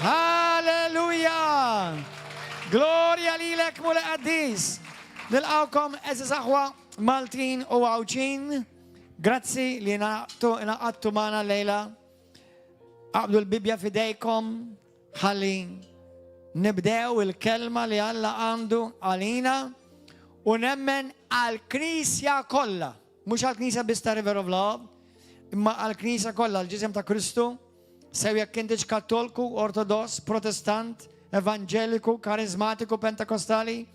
هاليلويا. جلوريا ليلك مولا قديس. نلقاكم أساس أخوة مالتين وعوجين. جراتسي لنقطوا معنا الليلة. عبدو البيبيا في ايديكم. خلي نبدأ الكلمة اللي الله عنده علينا ونمن على الكنيسة كلها، مش على الكنيسة بس ريفر اوف لاف، اما على الكنيسة كلها الجسم تاع كريستو. سواء كنتش كاثوليكو، أرثوذكس، بروتستانت، إيفانجيليكو، كاريزماتيكو، بنتكوستالي،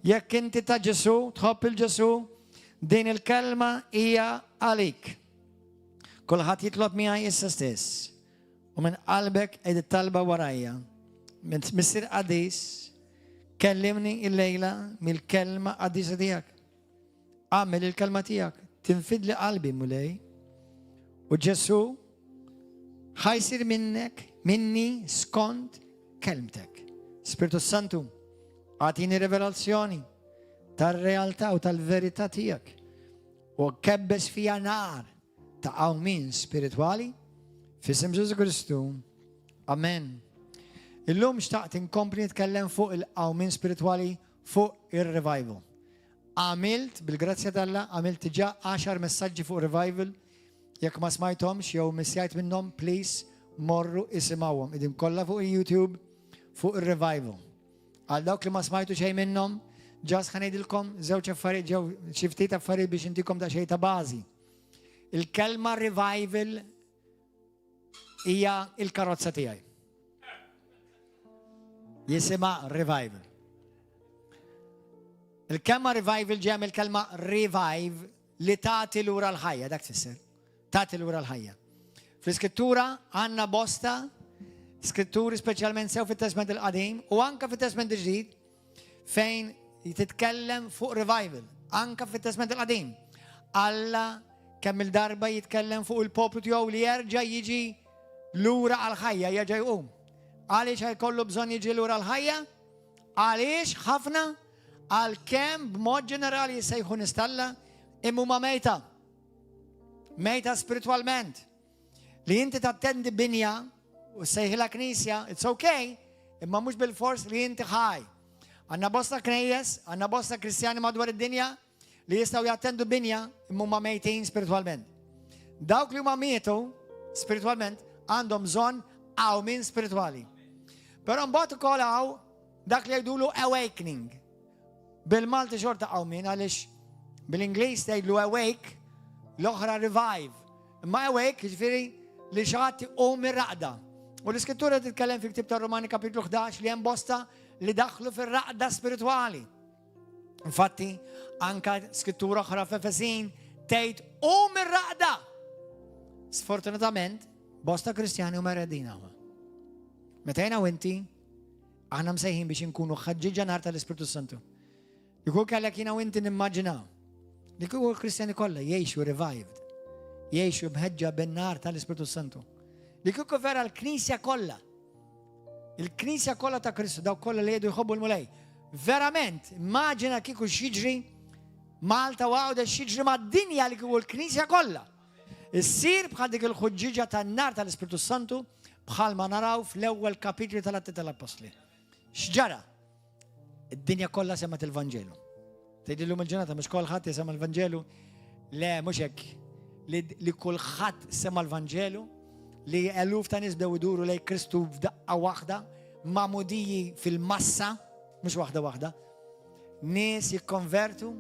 يا كنت تا جسو تحب الجسو، دين الكلمة هي عليك. كل حد يطلب معي استس ومن قلبك ادي الطلبة ورايا. مصير قديس كلمني الليلة من الكلمة قديس ديك. أعمل الكلمة ديك تنفذ لي قلبي مولاي. وجسو حيصير مني سكونت كلمتك. سبيرتو سانتو أعطيني ريفيلاسيوني تال ريالتا وتال فيريتا ديك وكبس فيها نار تعاومين سبيريتوالي في اسم جيسوس كريستو. أمين. اليوم اشتقت نكمل نتكلم فوق الأومين سبيريتوالي فوق الريفايفل. عملت بالجراتيا الله عملت جاء 10 مساج فوق الريفايفل. ياك ما سمعتهمش يوم مسيت منهم بليز مروا اسمعوهم. إذن كلها فوق اليوتيوب فوق الريفايفل. على دوك اللي ما سمعتوا شيء منهم جاس خليني لكم زوجة فريد جو شفتيتها فريد باش نديكم ده شيء تبازي. الكلمة ريفايفل هي الكاروتسة تاعي. يسمع ريفايفل. الكلمة ريفايفل جاء من الكلمة ريفايف لتعطي الورا الحية. داك تفسر تعطي الورا الحية. في السكتورة عنا بوستا سكتورة سبيشالمنت سو في التسمية القديم وانك في التسمية الجديد فين يتكلم فوق ريفايفل. انك في التسمية القديم الله كمل ضربة يتكلم فوق البوبتيو اللي يرجع يجي لورا على الحية يرجع يقوم. علاش هيكله بزون يجي لورا الحية؟ علاش خفنا على الكام بمود جنرال يسيخو نستلا إموما ميتة سبيريتوالمنت اللي انت تتند بنيا وسيخ لها كنيسة اتس اوكي اما مش بالفورس اللي انت خاي. انا بوسطة كنيس انا بوسطة كريستياني مدور الدنيا اللي يستوي يتندوا بنيا إموما ميتين سبيريتوالمنت. داوك اللي هما ميتوا سبيريتوالمنت عندهم زون او من سبيريتوالي. pero mbagħad ukoll hawn dak li jgħidulu awakening. Bil-Malti xorta hawn min għaliex bil-Ingliż tgħidlu awake l-oħra revive. Imma awake jiġifieri li xi ħadd iqum ir-raqda. U l-Iskrittura titkellem fi ktieb tar-Romani kapitlu 11 li hemm bosta li daħlu fir-raqda spiritwali. Infatti anka skrittura oħra f'Efesin tgħid qum ir-raqda. Sfortunatament bosta Kristjani huma redin hawn. Meta jena u inti, aħna msejħin biex nkunu ħaġġiġa nar tal-Ispiritu Santu. Jkun kellek jena u inti nimmaġinaw. Li kieku l-Kristjani kollha jgħixu revived, jgħixu bħeġġa bin-nar tal-Ispiritu Santu. Li kieku vera l-Knisja kollha. Il-Knisja kollha ta' Kristu daw kollha li jgħidu jħobbu l-mulej. Verament, immaġina kieku x'jiġri Malta waqgħu x'jiġri mad-dinja li kieku l-Knisja kollha. Issir bħal dik il-ħuġġiġa tan-nar tal-Ispiritu Santu bħal ma naraw fl-ewwel kapitlu tal-Atti tal-Apostli. X'ġara? Id-dinja kollha semmet il-Vanġelu. Tgħidilhom il-ġurnata mhux kulħadd isema l-Vanġelu. Le mhux hekk. Li kulħadd sema l-Vanġelu li eluf ta' nies bdew iduru lejn Kristu f'daqqa waħda, magħmudiji fil-massa, mhux waħda. Nies jikkonvertu,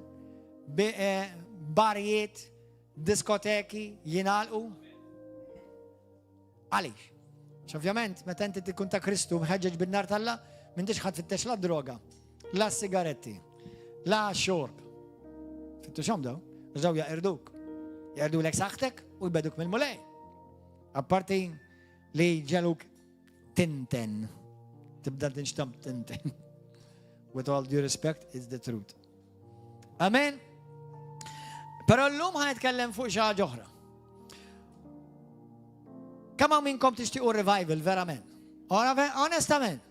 barijiet, diskoteki jingħalqu. Għaliex? Ovvjament, meta inti tkun ta' Kristu mħeġġeġ bin-nar tal-Alla, m'intix ħadd fittex la droga, la sigaretti, la xorb. Fittexhom daw, daw jaqerduk. Jaqerdulek saħħtek u jbeduk mill-mulej. Apparti li ġeluk tinten. Tibda tinxtam tinten. With all due respect, it's the truth. Amen. Però llum ħanitkellem fuq xi ħaġa oħra. Kemm hawn minnkom tixtiequ revival verament? Onestament.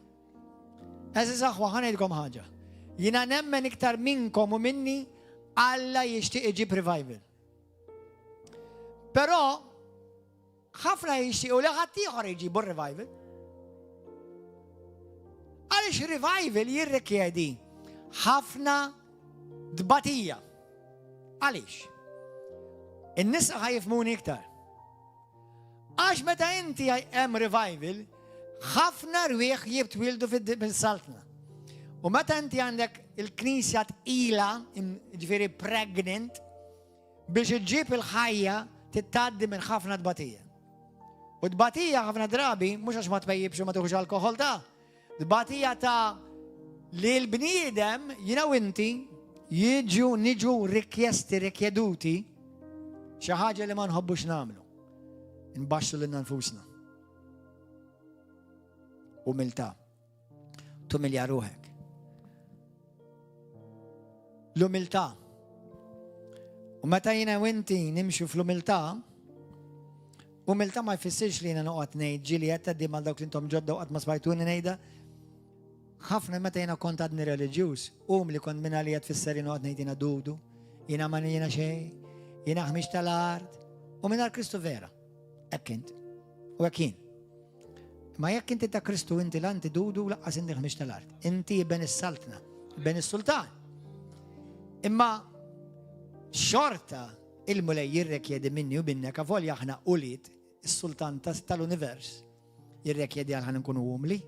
Eżis aħwa ħanejdkom ħaġa. Jiena nemmen iktar minnkom u minni Alla jixtieq iġib revival. Però ħafna jixtiequ li ħadd ieħor iġibu revival. Għaliex revival jirrikjedi ħafna dbatija. Għaliex? In-nisa ħajfmuni iktar. Għax meta inti hemm revival, ħafna rwieħ jibtwildu fil-saltna. U meta inti għandek il-knisja tqila, ġifieri pregnant, biex iġġib il-ħajja tittaddi minn ħafna dbatija. U dbatija ħafna drabi, mhux għax ma tpejjibx u ma tuħux alkoħol ta', dbatija ta' li l-bniedem jiena u inti niġu rikjeduti xi ħaġa li ma nħobbux nagħmlu. Nbaxxu lil nfusna. Umiltà. Tumilja ruħek. L-umiltà. U meta jiena u inti nimxu fl-umiltà, umiltà ma jfissirx li jiena noqgħod ngħid ġieli qed tgħaddi mal dawk li intom ġodda u qatt ma smajtuni ngħidha. Ħafna meta jiena kont għadni reliġjuż, li kont minn għalija tfisser noqgħod ngħid jiena dudu, jiena ma jiena xejn, jiena ħmix tal-art, u mingħajr Kristu vera. Hekk int. U hekk jien. Ma jekk inti ta' Kristu inti la inti dudu laqqas inti ħmix tal-art. Inti ben is-saltna, ben is-sultan. Imma xorta il-mulej jirrekjedi minni u minnek avolja aħna ulit is-sultan tal-univers jirrekjedi għal ħan nkunu umli.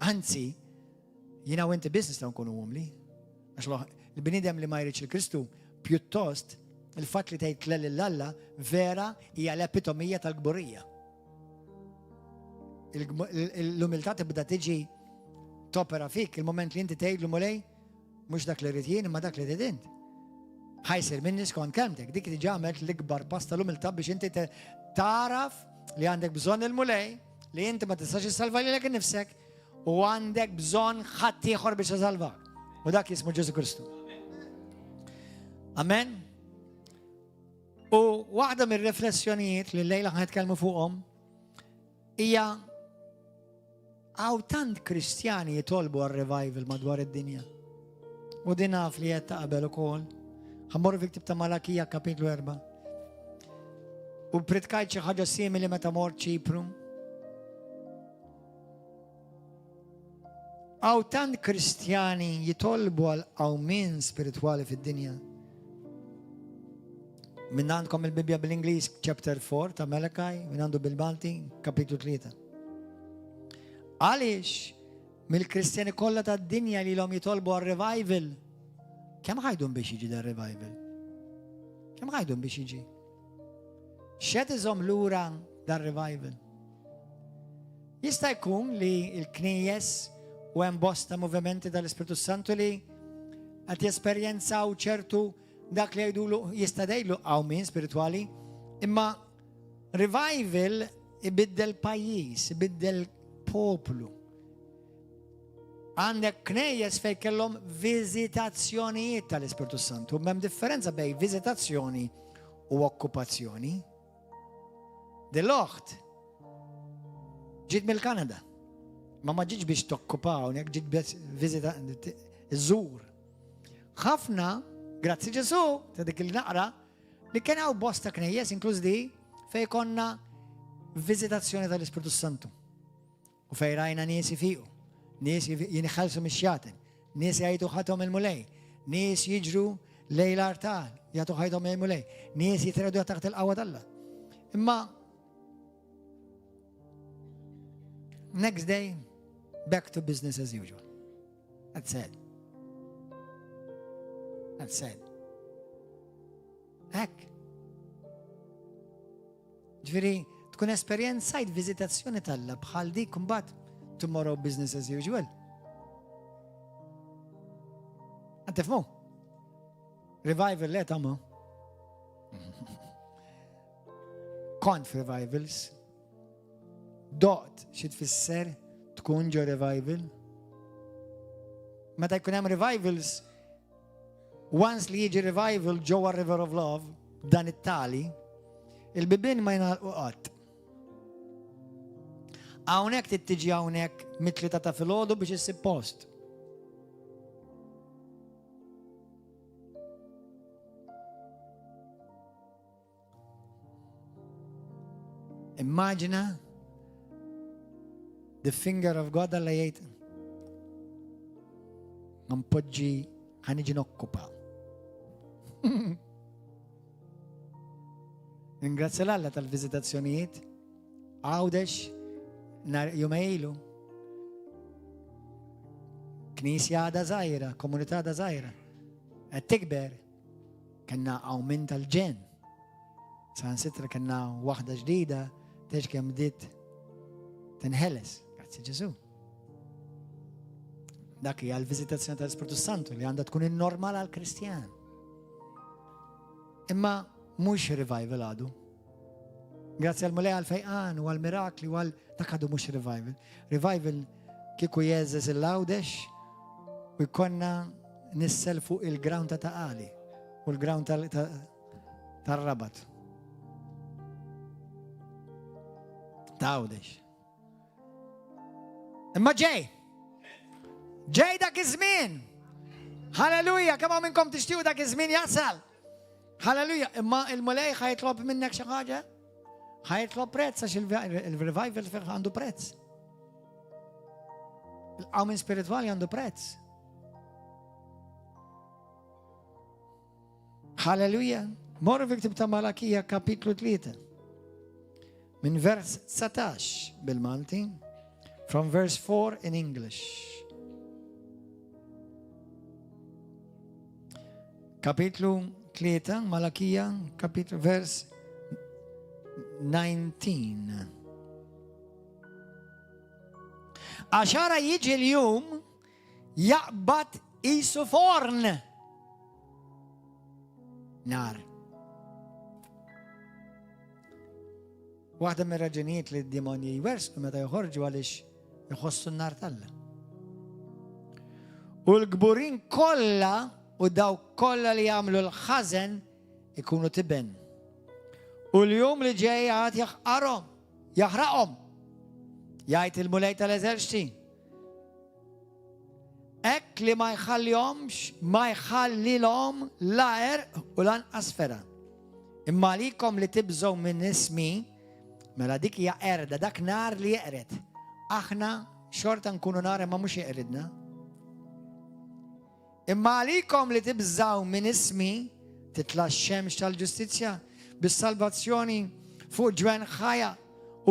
Anzi, jiena u inti business ta' nkunu umli. Għax l-bnidem li ma jridx il-Kristu pjuttost il-fatt li tgħid tlel l-Alla vera hija l-epitomija tal-gburija. L-umiltà tibda tiġi topera fik il-moment li inti tgħidlu mulej mhux dak li rrid jien imma dak li rrid int. Ħajsir minni skont kelmtek, dik li ġamet l-ikbar pass tal-umiltà biex inti taraf li għandek bżonn il-mulej, li inti ma tistax issalva lilek innifsek u għandek bżonn ħadd ieħor biex isalvak. U dak jismu Ġesu Kristu. Amen. U waħda mir-riflessjonijiet li l-lejla ħnitkellmu fuqhom hija għaw tant Kristjani jitolbu għal-revival madwar id-dinja. U din naf li qed taqbel ukoll. Ħammorru fi ktib ta' Malakija kapitlu 4. U pritkajt xi ħaġa simili meta mort Ċipru. Għaw tant Kristjani jitolbu għal awmin spiritwali fid-dinja. Minn għandkom il-Bibja bil-Ingliż chapter 4 ta' Malakaj, minn għandu bil-Malti kapitlu 3. Għaliex mill-Kristjani kollha tad-dinja li l-hom jitolbu għal-revival, kemm ħajdhom biex jiġi dar revival? Kemm ħajdhom biex jiġi? X'qed iżhom lura dar revival? Jista' jkun li l-knejjes u hemm bosta movimenti tal-Ispiritu Santu li qed jesperjenzaw ċertu dak li jgħidulu jistadejlu għawmin spirituali, imma revival ibiddel pajjiż, ibiddel poplu. Għandek knejjes fej kellhom viżitazzjonijiet tal-Ispiritu Santu. M'hemm differenza bej viżitazzjoni u okkupazzjoni. Deloħt ġiet mill-Kanada. Ma ġietx biex tokkupaw, nek ġiet biex viżita żur. Ħafna grazzi Ġesu, ta' dik il-naqra, li kien hawn bosta knejjes inkluż di fej konna viżitazzjoni tal-Ispiritu Santu. U fej rajna nies ifiqu, nies jinħallsu mix-xjaten, nies jgħidu ħathom il-mulej, nies jiġru lejl artal, jagħtu ħajthom il-mulej, nies jitredu taħt il-qawwa tal-Alla. Imma next day, back to business as usual. That's it. That's it. Hekk. Ġifieri, tkun esperjenzajt viżitazzjoni tal-Alla bħal dik imbagħad tomorrow business as usual. Tifhmu? Revival le tagħmlu. Kont f'revivals. Doqt xi tfisser tkun ġo revival. Meta jkun hemm revivals, once li jiġi revival ġewwa River of Love, dan it-tali, il-bibien ma jingħalqu qatt. Hawnhekk trid tiġi hawnhekk mit-tlieta ta' filgħodu biex issib post. Immaġina the finger of God alla jgħid Ngampoġġi ħaniġi nokkupa. Ringrazzja l-Alla tal-vizitazzjonijiet. Għawdex jumejlu. Knisja għada zaħira, komunità għada zaħira. Għed tikber. Kanna għawmin tal-ġen. San sitra kanna waħda ġdida, teġ kem bdiet tinħeles. Grazzi Ġesu. Dak hija l-vizitazzjoni tal-Spiritu Santu li għandha tkun in-normal għal-Kristjan. Imma mhux revival għadu. Grazzi għal-mulej għal-fejqan u għal-mirakli u dak għadu mhux revival. Revival kieku jeżes il-lawdex u jkonna nissel fuq il-ground ta' taqali u l-ground tal-rabat. Tawdex. Imma ġej dak iż-żmien. Halleluja, kemm minnkom tixtiequ dak iż-żmien jasal. Halleluja, imma il-mulej ħajtlob minnek xi ħaġa? ħajtlob prezz għax il-revival għandu prezz. Il-qawmin spiritwali għandu prezz. Halleluja. Morru fi ktib ta' Malakija kapitlu 3. Min vers 19 bil-Malti. From verse 4 in English. Kapitlu 3, Malakija, kapitlu vers 19. Għaxara jiġi l-jum jaqbad isu forn. Nar. Waħda mir raġunijiet li d-demonji jwersqu meta joħorġu għaliex jħossu n-nar talla. U l-gburin kollha u daw kollha li jagħmlu l-ħażen ikunu tiben. U l-jum li ġej għad jaħraqhom. Jgħid il-mulej tal-eżerċiti. Ek li ma jħallilhom laqer u lanqas fera. Imma likom li tibżgħu minn ismi, mela dik hija erda, dak nar li jeqred. Aħna xorta nkunu nar imma mhux jeqredna. Imma likom li tibżgħu minn ismi, titla' x-xemx tal-ġustizzja bis-salvazzjoni fuq ġwen ħajja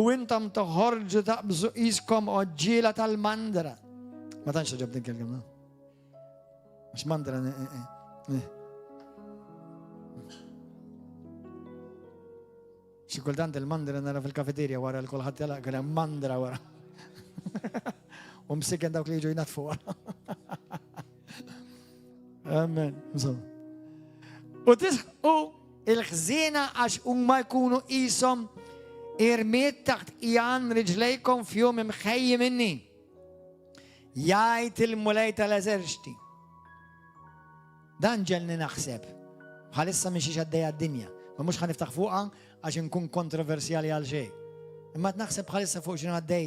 u intom toħorġu taqbżu iskom oġġiela tal-mandra. Ma tantx ġobni kellimna. Mhux mandra. Xi kultant il-mandra nara fil-kafeterja wara l kulħadd jala kien hemm mandra wara. U msikken dawk li jiġu jnatfu wara. Amen. U tisħu il-ħżiena għax huma jkunu qishom irmiet taħt qiegħan riġlejkom f'jum imħejji minni. Jgħid il-mulej tal-eżerċiti. Dan ġelni naħseb. Bħalissa mhix għaddejja d-dinja. Ma mhux ħaniftaħ fuqha għax inkun kontroversjali għal xejn. Imma naħseb bħalissa fuq x'inhu għaddej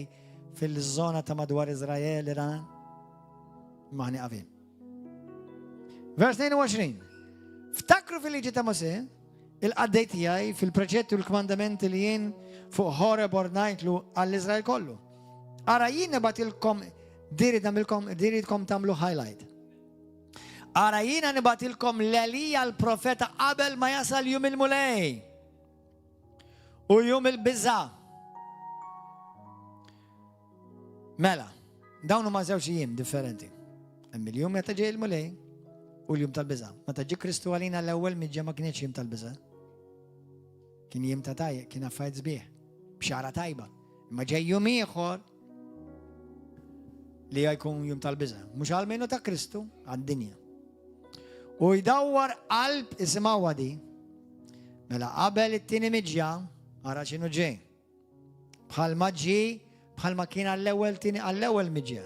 fil-żona ta' madwar Iżrael, Iran. Ma ħnieqafin. Vers 22. Ftakru fil-liġi ta' Mosè, il-qaddej tiegħi fil-preċetti u l-kmandamenti li jien fuq Horeb ordnajtlu għall-Iżrael kollu. Ara jien nibatilkom diridkom tamlu highlight. Ara jina nibatilkom l-Elija l-profeta qabel ma jasal jum il-mulej u jum il-bizza. Mela, dawnu ma żewġ jiem differenti. Hemm il-jum meta ġej il-mulej u l-jum tal-bizza. Meta ġi Kristu għalina l-ewwel miġġa ma kienx jiem tal-bizza. Kien jiem ta' tajja, kien affajt sbieħ, b'xara tajba. Ma ġej jum ieħor li jkun jum tal-biża. Mhux għal-menu ta' Kristu għad-dinja. U jdawwar qalb isimgħuha di. Mela qabel it-tieni miġja ara x'inhu ġej. Bħalma kien għall-ewwel miġja.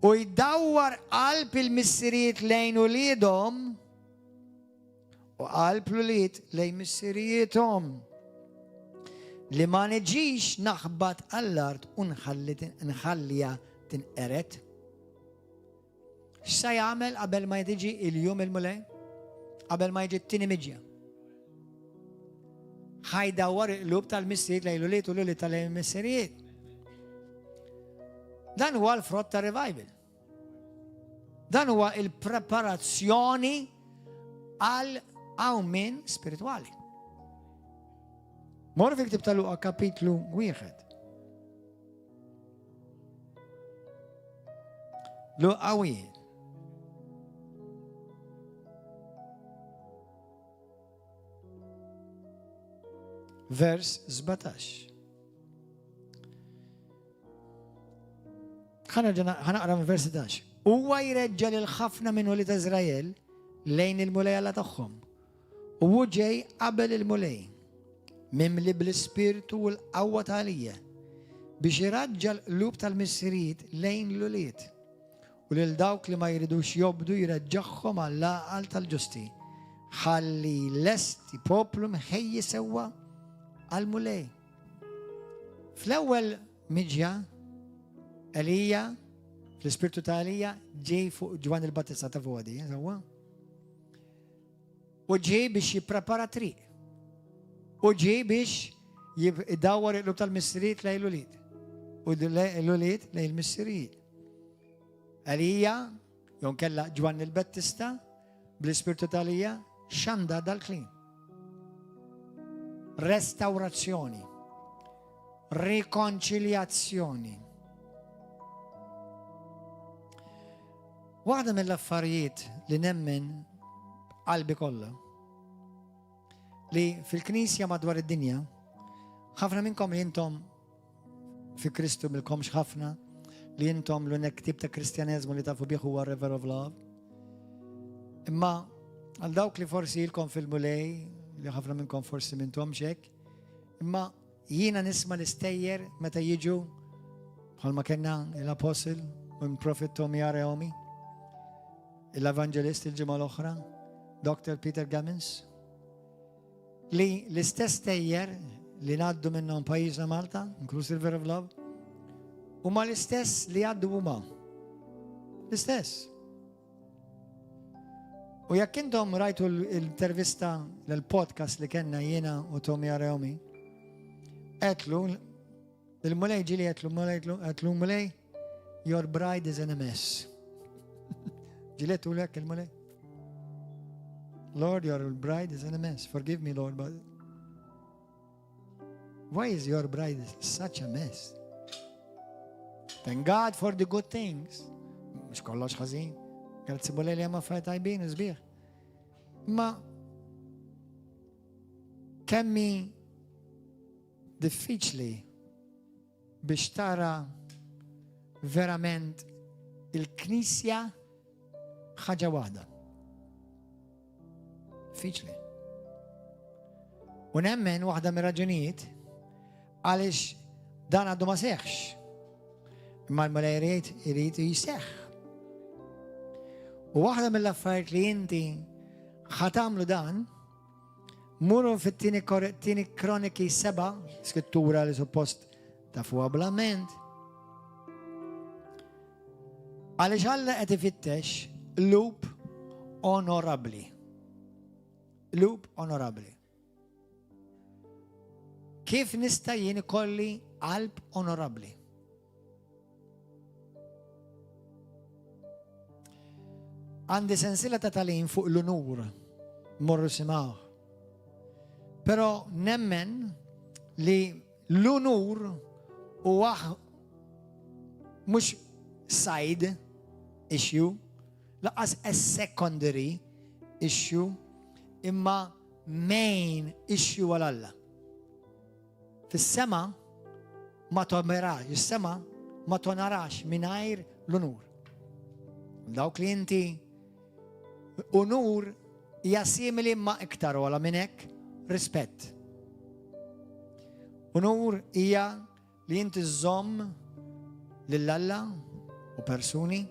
U jdawwar qalb il-missirijiet lejn uliedhom u qalb l-ulied lejn missirijiethom. Li ma neġix naħbat għall-art u nħallija tinqeret. X'sa jagħmel qabel ma jiġi il-jum il-mulej? Qabel ma jiġi t-tieni miġja. Ħajdawwar il-qlub tal-missirijiet lejn l-ulied u l-ulied tal-missirijiet. Dan huwa l-frott ta' revival. Dan huwa il-preparazzjoni għal awmin spirituali. Mor fil-ktib ta' Luqa kapitlu 1. Luqa 1. Vers 17. ħanaqra minn vers 11. Huwa jreġġa lil ħafna minn Wlied Iżrael lejn il-mulejja tagħhom. U ġej qabel il-mulej mimli bl-ispirtu u l-qawwa tal-Għalija biex iraġġa l-qlub tal-missirijiet lejn l-ulied u lil dawk li ma jridux jobdu jreġġaħħom għall-għaqal tal-ġusti ħalli lesti poplu mħejji sewwa għal-mulej. Fl-ewwel miġja Elija fl-ispirtu ta' Elija ġej fuq Ġwan il-Battista ta' fuq di, sewwa. U ġej biex jipprepara triq. U ġej biex jiddawwar il-qlub tal-missirijiet lejn l-ulied. U l-ulied lejn il-missirijiet. Elija, jew kella Ġwan il-Battista, bl-ispirtu ta' Elija, xanda dal-klin. Restawrazzjoni. Rikonċiljazzjoni. Waħda mill-affarijiet li nemmen qalbi kollha li fil-Knisja madwar id-dinja ħafna minnkom li intom fi Kristu milkomx ħafna li intom l-unek tip ta' Kristjaneżmu li tafu bih huwa River of Love. Imma għal dawk li forsi jilkom fil-mulej li ħafna minnkom forsi mintom xek, imma jiena nisma l-istejjer meta jiġu bħalma kellna l-Apostle u l-Prophet Tommy Areomi, l-Evangelist il-ġimgħa l-oħra, Dr. Peter Gammons, li l-istess tejjer li ngħaddu minnhom pajjiżna Malta, inkluż River of Love, huma l-istess li għaddu huma. L-istess. U jekk intom rajtu l-intervista l-podcast li kellna jiena u Tommy Areomi, qedlu il-mulej ġili qedlu mulej, your bride is in a mess. ġiletu lek il-mulej. Lord, your bride is in a mess. Forgive me, Lord, but why is your bride such a mess? Thank God for the good things. Mux kollox ħażin. Grazzi mulej li hemm affarijiet tajbin u sbieħ. Ma kemmi diffiċli biex tara verament il-Knisja ħaġa waħda. Diffiċli. U nemmen waħda mir-raġunijiet għaliex dan għaddu ma seħħx. Imma l-mulej irid jiseħħ. U waħda mill-affarijiet li inti ħatamlu dan, muru fit-tieni Kroniki 7, skrittura li suppost tafuha bl-amment. Għaliex Alla qed ifittex lub onorabbli. Lub onorabbli. Kif nista' jien ikolli qalb onorabbli? Għandi sensila ta' talim fuq l-unur, morru simaw. Pero nemmen li l-unur huwa mux side issue, laqas a secondary issue, imma main issue għal-Alla. Fis-sema ma tomerax, is-sema ma tonarax mingħajr l-unur. Dawk li inti unur hija simili ma iktar wala minn hekk rispett. Unur hija li inti żomm lill-Alla u persuni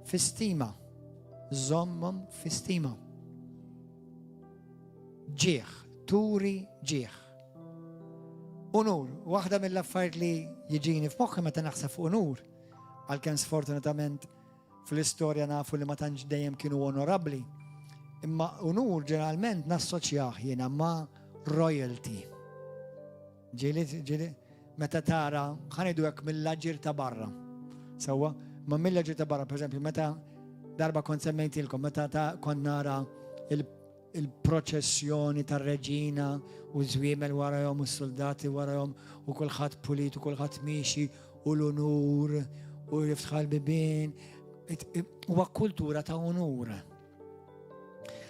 fi stima. Żommhom fi stima. Ġieħ, turi ġieħ. Unur, waħda mill-affarijiet li jiġini f'moħħi meta naħseb fuq unur, għalkemm sfortunatament fl-istorja nafu li ma tantx dejjem kienu onorabbli. Imma unur ġeneralment nassoċjah jiena ma' royalty. Ġieli meta tara ħanidu hekk mill-aġir ta' barra. Sewwa, ma mill-aġir ta' barra, pereżempju, meta Darba kont semmejtilkom, meta kont nara il-proċessjoni tar-reġina u żwiemel warahom u s-soldati warahom u kulħadd pulit u kulħadd miexi u l-unur u jiftħu l-bibien. Huwa kultura ta' unur.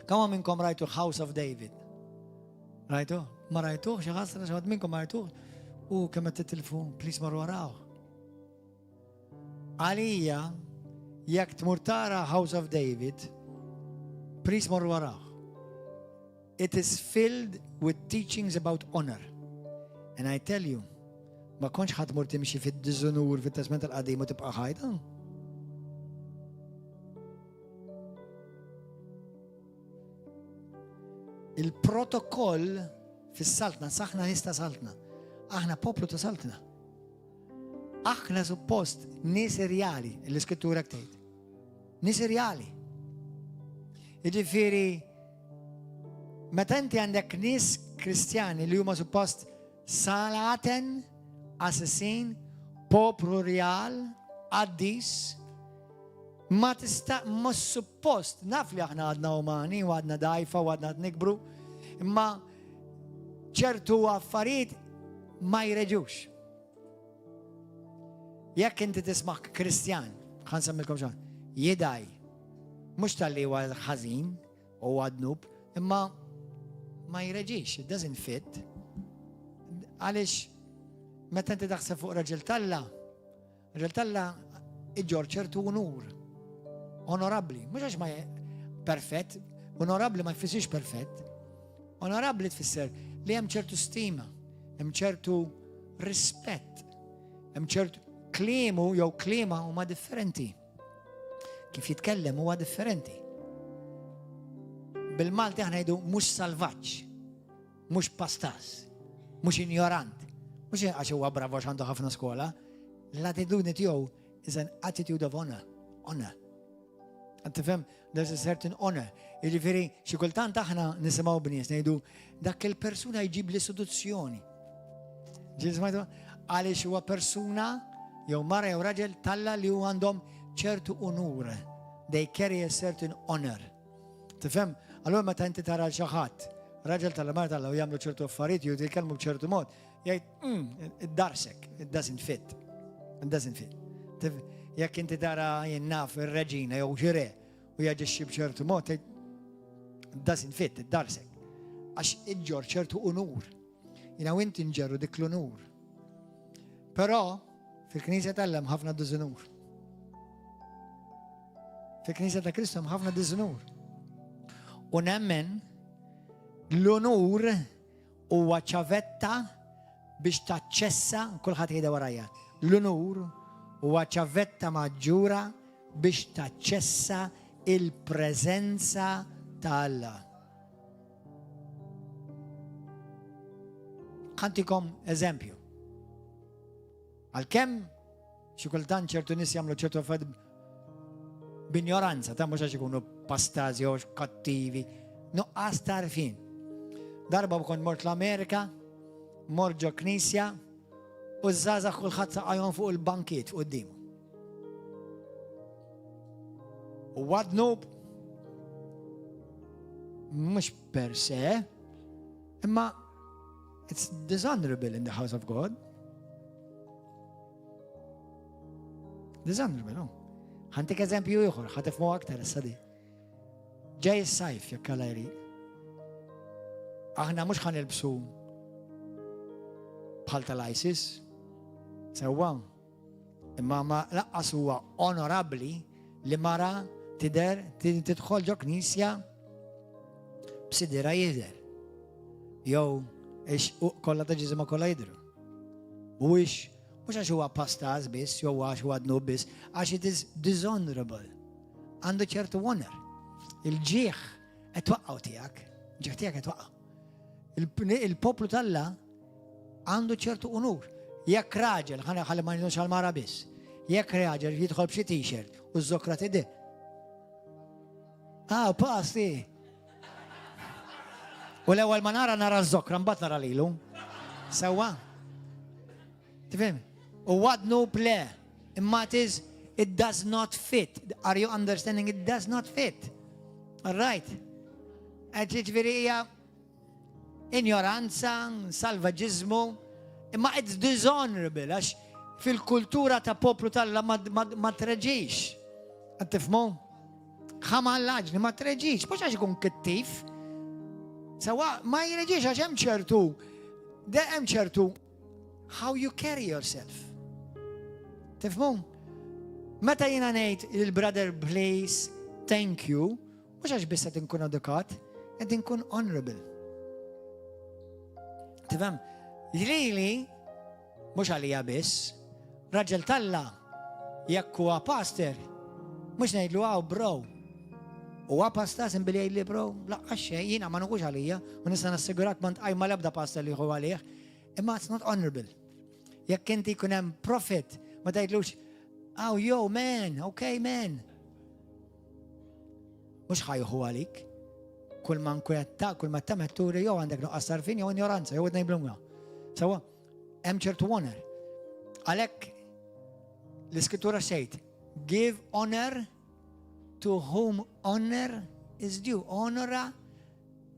Kemm minnkom rajtu House of David? Rajtu? Ma rajtuh xi ħasra xi ħadd minnkom ma rajtuh? U kemm qed titilfu, please mar waraw. Għalija jekk tmur tara House of David, please mar waraw. It is filled with teachings about honor. And I tell you, ma konx ħadd mur timxi fid-diżunur fit-Testament tal-Qadim u tibqa' ħajta. Il-protokoll fis-saltna, saħna nista saltna. Aħna poplu ta' saltna. Aħna suppost nies reali, l-iskrittura ktejt. Nies reali. Jiġifieri meta inti għandek nies Kristjani li huma suppost salaten, assassin, poplu real, qaddis, ma tista' mhux suppost, naf li aħna għadna umani u għadna dajfa u għadna nikbru, imma ċertu affarijiet ma jreġux. Jekk inti tisma' Kristjan, ħansemmilkom xogħol, jidaj, mhux tal-li huwa ħażin u għadnub, imma ma jreġix, it doesn't fit. Għaliex meta inti taħseb fuq raġel Talla iġġor ċertu unur, onorabbli, mhux għax ma perfett, onorabbli ma jfissirx perfett. Onorabbli tfisser li hemm ċertu stima, hemm ċertu rispett, hemm ċertu kliemu jew kliema huma differenti. Kif jitkellem huwa differenti. Bil-Malti aħna jgħidu mhux salvaġġ, mhux pastas, mhux ignorant, mhux għax huwa bravo għax għandu ħafna skola. L-attitudni tiegħu is an attitude of honor. Honor. Tifhem, there's a certain honor. Jiġifieri xi kultant aħna nisimgħu bnies ngħidu dak il-persuna jġib l-istituzzjoni. Ġismajtu għaliex huwa persuna jew mara jew raġel Talla li huwa għandhom ċertu unur. They carry a certain honor. Tifhem? Allura meta inti tara xi ħadd, raġel Talla mara Talla u jagħmlu ċertu affarijiet jew jitkellmu b'ċertu mod, jgħid id-darsek, it doesn't fit. It doesn't fit. Jekk inti tara jinnaf ir-reġina jew ġire u jaġixxi b'ċertu mod, it doesn't fit, id-darsek. Għax iġġor ċertu unur. Jina u inti nġerru dik l-unur. Però fil-Knisja Talla hemm ħafna diżunur. Fil-Knisja ta' Kristu hemm ħafna diżunur. U nemmen l-unur huwa ċavetta biex taċċessa, kulħadd jgħidha warajja. L-unur huwa ċavetta maġġura biex taċċessa il-preżenza ta' Alla. Ħantikom eżempju. Għalkemm xi kultant ċertu nies jagħmlu ċertu affarijiet b'ignoranza, ta' mhux għax ikunu pastażi jew kattivi, nuqqas tarfin. Darba kont mort l-Amerika, mort ġo knisja u żgħażagħ kulħadd saqajhom fuq il-bankiet qudiemu. U għadnub mhux per se, imma it's dishonorable in the house of God. Dishonorable, no? Ħantik eżempju ieħor, ħatifhmu aktar issa di. Ġej is-sajf jekk Alla jrid. Aħna mhux ħanilbsu bħal tal-ISIS. Sewwa. Imma ma laqqas huwa onorabbli li mara tidħol ġo knisja b'sidira jidher. Jew ix kollha ta' ġiżma kollha jidhru. Mhuwiex mhux għax huwa pastaz biss, jew għax huwa dnub biss, għax it is dishonorable. Għandu ċertu honor. Il-ġieħ qed twaqqgħu tiegħek, ġieħ tiegħek qed twaqqgħu. Il-poplu Talla għandu ċertu unur. Jekk raġel, ħalli ma nidux għal-mara biss, jekk raġel jidħol b'xi t-shirt u żokra tidih. Pasti. U l-ewwel ma nara żokra, mbagħad nara lilu. Sewwa. Tifhem? U għadnu ple, imma It does not fit. Are you understanding? It does not fit. All right. Ġifieri hija ignoranza, salvaġizmu, imma it's dishonorable, għax fil-kultura ta' poplu tal-la ma treġix. Għattifmu? ħamallaġni ma treġix, mux għax ikun kittif. Sawa, ma jireġix għax hemm ċertu how you carry yourself. Tifmu? Meta jina ngħid il-brother please, thank you, mux għax bissa tinkun edukat, qed inkun honorable. Tifhem? Lili, mux għalija biss, raġel talla, jekk huwa pastor, mux ngħidlu għaw bro. Huwa pastor simbili jgħidli bro, laqqax xejn, jiena ma nkunx għalija, u nista' nassigurak ma ntqajma l-ebda pastor li jħu għalih, imma it's not honorable. Jekk inti jkun hemm prophet, ma tgħidlux, oh yo man, okay man. Mux ħajħu għalik. Kull ma nkwetta, kull ma temmet turi jew għandek nuqqas tarfin jew ignoranza, jew idnejblunga. Sawa, hemm ċertu honor. Għalhekk l-Iskrittura xejt, give honor to whom honor is due. Honora,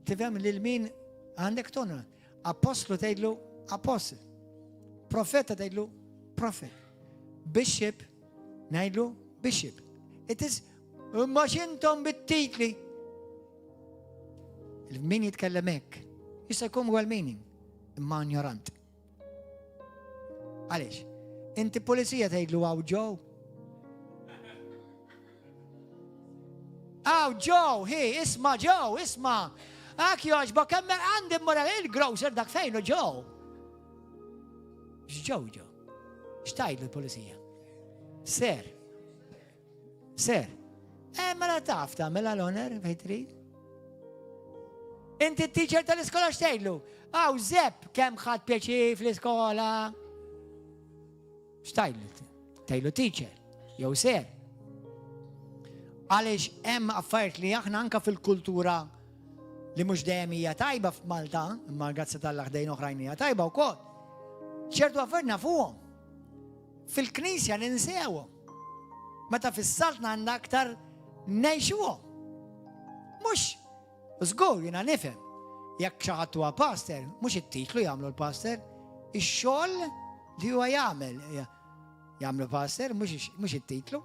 tifhem lil min għandek tonora. Apostlu tgħidlu apostle. Profeta tgħidlu prophet. Bishop ngħidlu bishop. It is imma x'intom bit-titli. Min jitkellem hekk jista' jkun well meaning, imma ignorant. Għaliex? Inti pulizija tgħidlu għaw Joe. Għaw Joe, isma' Joe, isma'. Ak jogħġbok kemm għandi mmura il-grocer dak fejn hu Joe. Joe. X'tgħidlu l-pulizija? Sir. Mela taf tagħmel l-honor fejn trid. Inti t-teacher tal-iskola x'tgħidlu? Għaw Zepp kemm ħadd pjaċir fl-iskola. X'tgħidlu? Tgħidlu teacher, jew ser. Għaliex hemm affarijiet li aħna anke fil-kultura li mhux dejjem hija tajba f'Malta, imma grazzi tal-aħdejn oħrajn hija tajba wkoll. ċertu affarijiet nafuhom. Fil-Knisja ninsewhom. Meta fis-saltna għandna aktar ngħixuhom. Mhux żgur jiena nifhem. Jekk xi ħadd huwa pastor, mhux it-titlu jagħmlu l-pastor, ix-xogħol li huwa jagħmlu pastor, mhux it-titlu.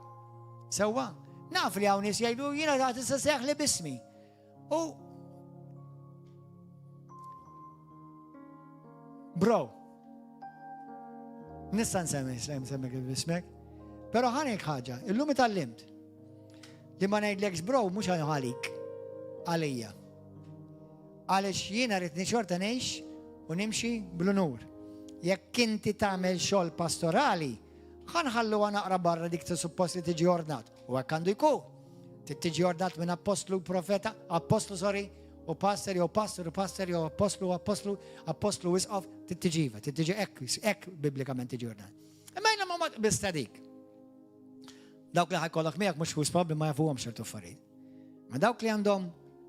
Sewwa, naf li hawn nies jgħidu jiena ta' tista' seħħli bismi. U bro, nista' nsemmek bismek, però ħanek ħaġa, illum itallimt li ma ngħidlekx bro mhux għalik, għalija. Għaliex jiena rridni xorta ngħix u nimxi bl-unur. Jekk inti tagħmel xogħol pastorali, ħanħalluha naqra barra dik suppost li tiġi ordnat. U hekk għandu jkun. Tiġi ordnat minn apostlu, profeta, u pastor, jew apostlu wisqof, tiġiva, tiġi hekk biblikament tiġi ordnat. Imma jiena ma bistadik. Dawk li ħajkollok miegħek mhux fuq probabbli ma jafuhom xertu affarijiet. Ma dawk li għandhom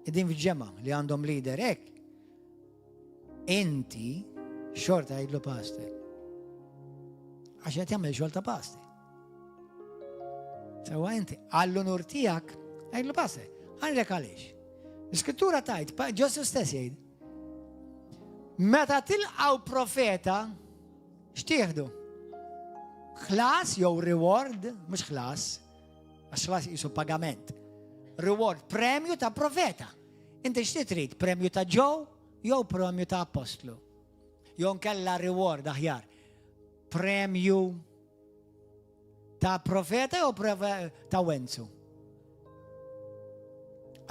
id-din fil-ġemma li għandhom lider hekk, inti xorta jgħidlu pastor. Għax qed jagħmel xogħol ta' pastor. Sewwa inti għall-unur tiegħek jgħidlu pastor. Għandek għaliex. L-Iskrittura tajt, Ġosu stess jgħid. Meta tilqgħu profeta, x'tieħdu? Ħlas jew reward, mhux ħlas, għax ħlas qisu pagament. Reward, premju ta' profeta. Inti x'titrid? Premju ta' Joe jew premju ta' apostlu? Jew nkella reward aħjar. Premju ta' profeta jew ta' Wenzu?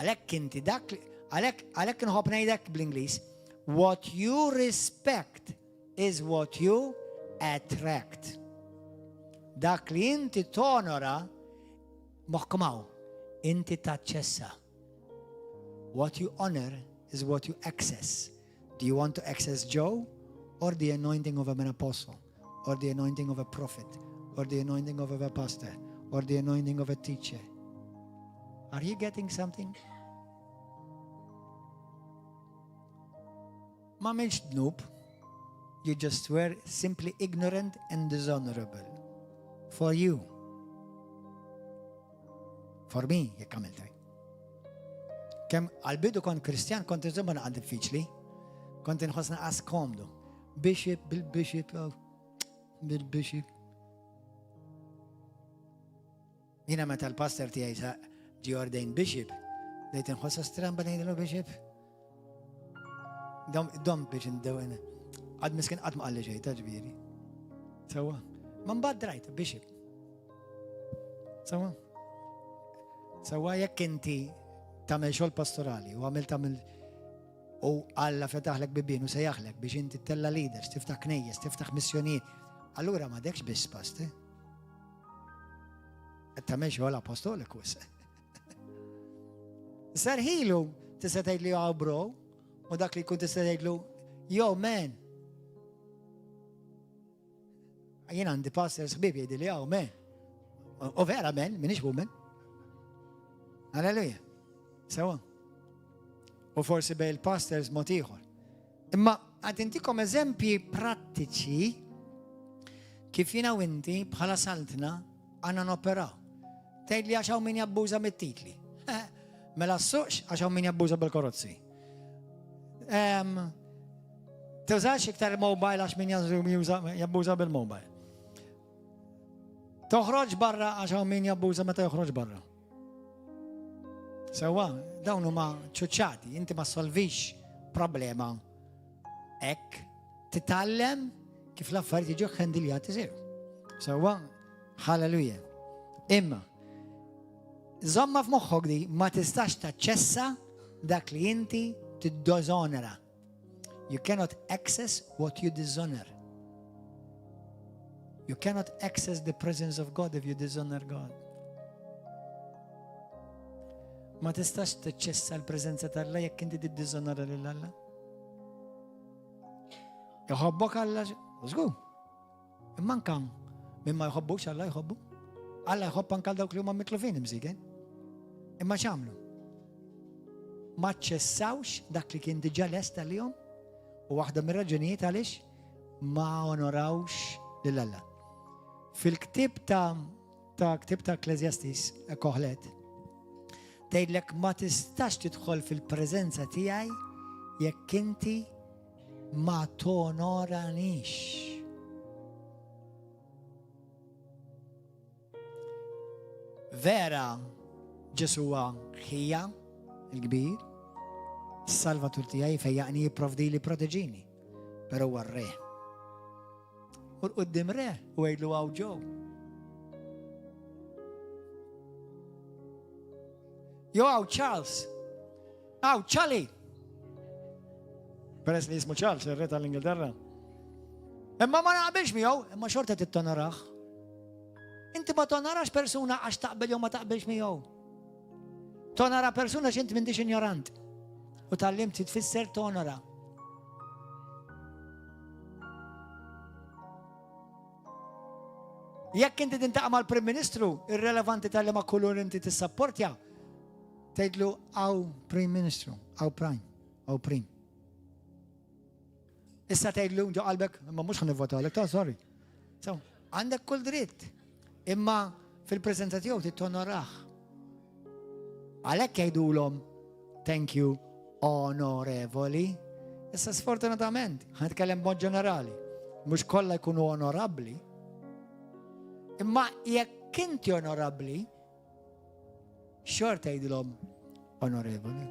Għalhekk inti dak għalhekk inħobb ngħidlek bl-Ingliż, what you respect is what you attract. Dak li inti tonora moħkmaw. Inti taċċessa. What you honor is what you access. Do you want to access Joe or the anointing of an apostle or the anointing of a prophet or the anointing of a pastor or the anointing of a teacher? Are you getting something? Ma menx dnub. You just were simply ignorant and dishonorable. For you. For me, jekk għamilta. Kem għal-bidu kont Kristjan, kont iżomma naqad diffiċli, kont inħoss naqas komdu. Bishop, bil-bishop, bil-bishop. Jina meta l-pastor tijaj ġi ordejn bishop, dejt inħoss stramba nejdilu bishop. Dom biex indewin. Għad miskin għad maqalli ġej, taġbiri. Sawa. Man bad rajt, bishop. Sawa. Sawa jekk inti tamel xol pastorali u għamil tamel u Alla fetaħlek bibien u sejjaħlek biex inti tella leaders, tiftaħ knejjes, tiftaħ missjonijiet. Allura ma dekx biss pasti. Tamel xol apostoliku issa. Sarħilu tista' tgħidli għaw bro u dak li kun tista' tgħidlu yo man. Jien għandi pastors ħbieb jgħidli għaw man. U vera man, minix woman. Alleluja. Sawa. U forsi bej il-pastors motiħor. Imma għatintikom eżempji prattiċi kif jina u inti bħala saltna għanna n-operaw. Tgħid li għaxaw min jabbuża mit-titli. Mela s-suqx għaxaw min jabbuża bil-korozzi. Tużax iktar mobile għax min jabbuża bil-mobile. Toħroġ barra għaxaw min jabbuża meta joħroġ barra. Sewa, dawn huma ċuċċati, inti ma solvix problema. Ek, titallem kif l-affarijiet jiġu ħendiljati sew. Sewa, halleluja. Imma, żomma f'moħħok di ma tistax taċċessa dak li inti tiddozonera. You cannot access what you dishonor. You cannot access the presence of God if you dishonor God. Ma tistax taċċessa l-preżenza tal-Alla jekk inti tiddizonora lil Alla. Jħobbok Alla, żgur. Imma anke min ma jħobbux Alla jħobbu. Alla jħobb anke dawk li huma mitlufin imsigen. Imma x'għamlu? Ma ċċessawx dak li kien diġà lest għalihom u waħda mir-raġunijiet għaliex ma onorawx lil Alla. Fil-ktib ta' Ekklesjastis Koħlet, tgħidlek ma tistax tidħol fil-preżenza tiegħi jekk inti ma tonoranix. Vera Ġesuwa ħija il-kbir, s-salvatur tiegħi fejjaqni jipprovdi li proteġini, però huwa r-re. U l-qudiem re u għidlu għaw ġew. Jo għaw Charles, għaw Charlie. Peress li jismu Charles, il-re tal-Ingilterra. Imma ma naqbilx miegħu, imma xorta tittonoraħ. Inti ma tonorax persuna għax taqbel jew ma taqbilx miegħu. Tonora persuna x'inti m'intix ignorant. U tal-lim titfisser tonora. Jekk inti tintaqa' mal-Prim Ministru, irrelevanti tal-li ma kulur inti tissapportja, tgħidlu għaw Prim Ministru, għaw Prime, għaw Prim. Issa tgħidlu ġo qalbek, imma mhux ħanivvotalek, sorry. So, għandek kull dritt, imma fil-preżenza tiegħu tittonoraħ. Għalhekk jgħidulhom thank you, onorevoli. Issa sfortunatament, ħanitkellem b'mod ġenerali, mhux kollha jkunu onorabbli. Imma jekk inti onorabbli, xorta jgħidilhom onorevoli.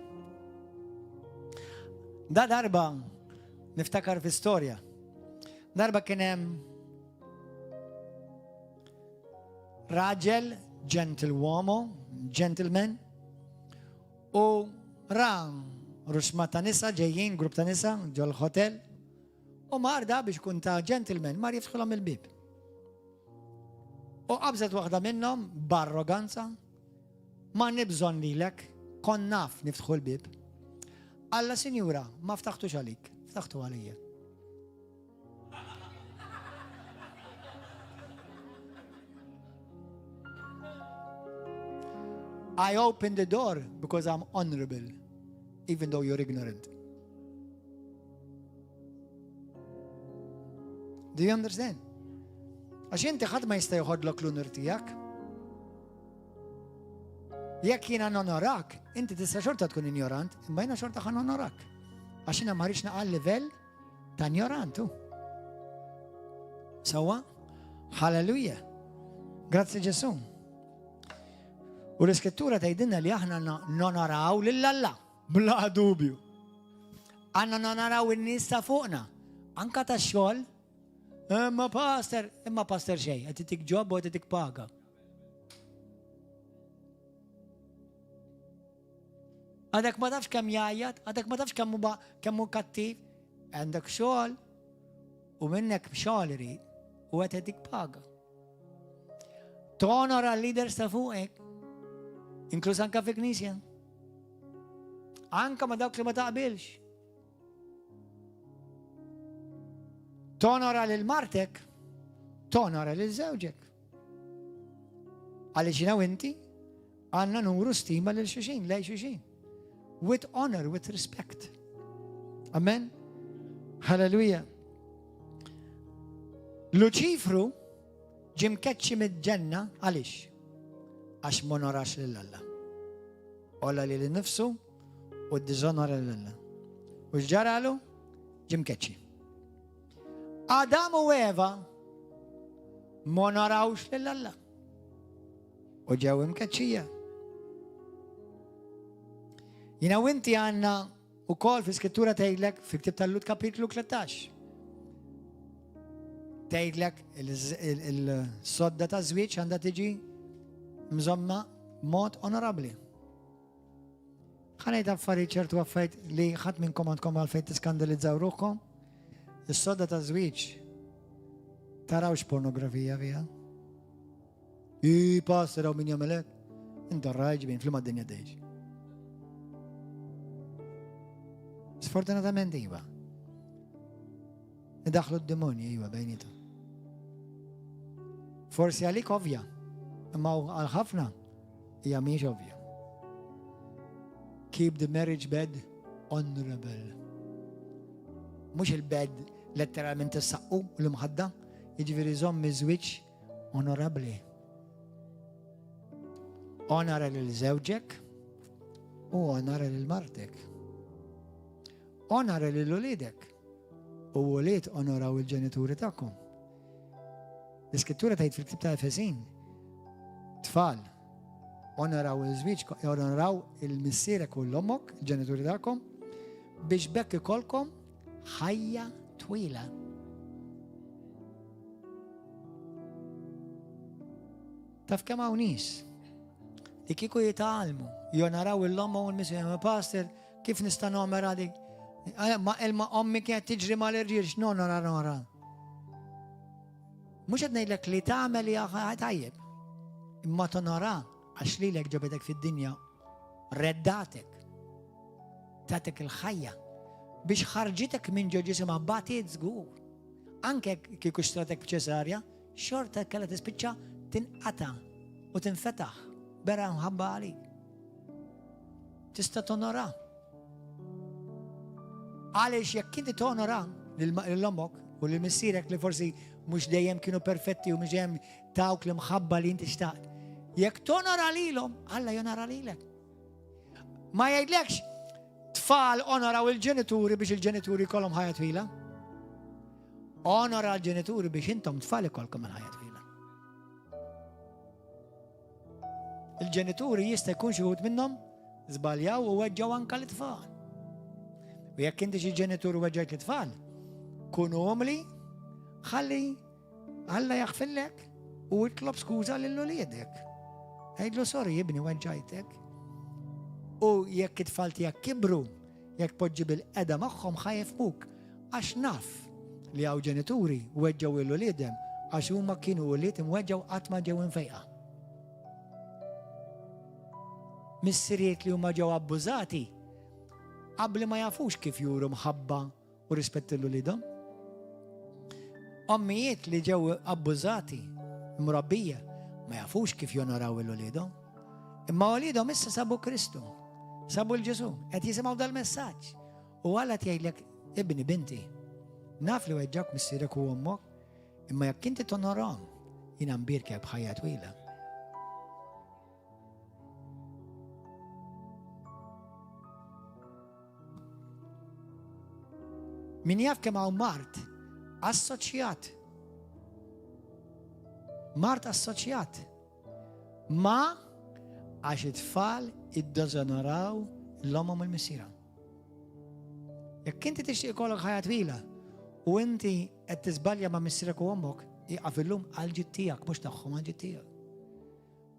Da darba niftakar fi storja. Darba kien hemm raġel, gentleman, u ra ruxma ta' nisa ġejjin, grupp ta' nisa ġol hotel, u marda biex kun ta' gentleman, mar jifħilhom il-bib. U qabżet waħda minnhom b'arroganza, ma nibżon lilek, kon naf niftħu l-bib. Alla sinjura, ma ftaħtux għalik, ftaħtu għalija. I opened the door because I'm honorable, even though you're ignorant. Do you understand? Għax inti ħadd ma jista' jħodlok l-unur tiegħek. Jekk jiena nonorak, inti tista' xorta tkun ignorant, imma jiena xorta ħan nonorak. Għax jiena ma rridx naqal livell ta' ignorantu. Sewwa? Halleluja. Grazzi Ġesu. U l-Iskrittura tgħidilna li aħna nonoraw lil Alla bla dubju. Għandna nonoraw in-nies ta' fuqna, anka tax-xogħol. Imma pastor xejn, qed titik ġob u qed titik paga. Għadek ma tafx kemm jgħajjad, għadek ma tafx kemm hu kattiv, għandek xogħol u minnek xogħol irid u qed titik paga. Tonora l-leaders ta' fuqek, inkluż anka fil-Knisja. Anka ma dawk li ma taqbilx. Tonora lil martek, tonora lil żewġek. Għaliex jiena u inti għandna nuru stima lil xulxin, lej xulxin. With honor, with respect. Amen. Halleluja. Luċifru ġim keċċi mid-ġenna għaliex? Għax monorax lill-Alla. Olla li l-nifsu u d-dizonora lill-Alla. U xġaralu ġim keċċi. Adam u Eva monorawx lill-Alla. U ġew imkeċċija. Jina u inti għanna u kol fi skrittura tgħidlek fi ktib tal-Lut kapitlu 13. Tgħidlek il-sodda ta' żwieġ għandha tiġi mżomma mod onorabli. Ħanejt affarijiet ċertu affarijiet li ħadd minnkom għandkom għalfejn tiskandalizzaw ruħkom. Is-sodda ta' żwieġ tarawx pornografija fiha. Pastor min jagħmel hekk. Inta rajġbin fl-ma d-dinja dejġ. Sfortunatament iva. Idaħlu d-demonji iva bejnietu. Forsi għalik ovvja, imma għal-ħafna hija mhix ovvja. Keep the marriage bed honorable. Mhux il-bed letteralment issaqqu l-imħadda, jiġifieri żomm miż-żwieġ honorabli. Onora lil żewġek u onora lil martek. Onora lil uliedek u ulied onoraw il-ġenituri tagħkom. L-Iskrittura tgħid fil-Ktieb ta' Efesin, tfal onoraw il-żwieġ, onoraw il-missierek u l-ommok, il-ġenituri tagħkom, biex bekk ikolkom ħajja twila. Taf kemm hawn nies li kieku jitgħallmu jonoraw il-omma u l-missierek, pastor, kif nista' nomera dik? Ma ilma ommi kienet tiġri ma l-irġiel, nora. Mhux qed ngħidlek li tagħmel li tajjeb. Imma tonora għax lilek ġabetek fid-dinja reddatek. Tatek il-ħajja biex ħarġitek minn ġo ġisimha batiet żgur. Anke kieku xtratek b'ċesarja, xorta kellha tispiċċa tinqata' u tinfetaħ bera mħabba għalik. Tista' tonora. Għaliex jekk inti tonora l-ommok u l-missierek li forsi mhux dejjem kienu perfetti u mhux dejjem tawk li mħabba li inti xtaqt. Jekk tonora lilhom, Alla jonora lilek. Ma jgħidlekx tfal onoraw il-ġenituri biex il-ġenituri jkollhom ħajja twila. Onora l-ġenituri biex intom tfal ikollkom il-ħajja twila. Il-ġenituri jista' jkun xi wħud minnhom żbaljaw u weġġaw anke l-tfal. U jekk inti xi ġenitur weġġajt l-tfal, kun omli, ħalli Alla jaħfillek u jitlob skuża lil uliedek. Għidlu sorry jibni weġġajtek. U jekk it-tfal tiegħek kibru, jekk poġġi bil-qeda magħhom ħajfmuk, għax naf li hawn ġenituri weġġaw il-uliedem għax huma kienu ulied imweġġaw qatt ma ġew infejqa. Missiriet li huma ġew abbużati qabli ma jafux kif juru mħabba u rispett l-uliedhom. Ommijiet li ġew abbużati, mrabbija, ma jafux kif jonoraw l-uliedhom. Imma uliedhom issa sabu Kristu, sabu l-Ġesu, qed jisimgħu dal-messaġġ. U Alla tgħidlek, ibni binti, naf li weġġak missierek u ommok, imma jekk inti tonorahom, jiena nbirkek b'ħajja twila. Min jaf kemm hawn Mart assoċjat. Mart assoċjat. Ma għax it-tfal iddożonoraw l-omhom il-missiera. Jekk inti tixtieq ikollok ħajja twila u inti qed tiżbalja ma' missierek u ommok, iqafilhom għal-ġid tiegħek mhux tagħhom għal-ġid tiegħek.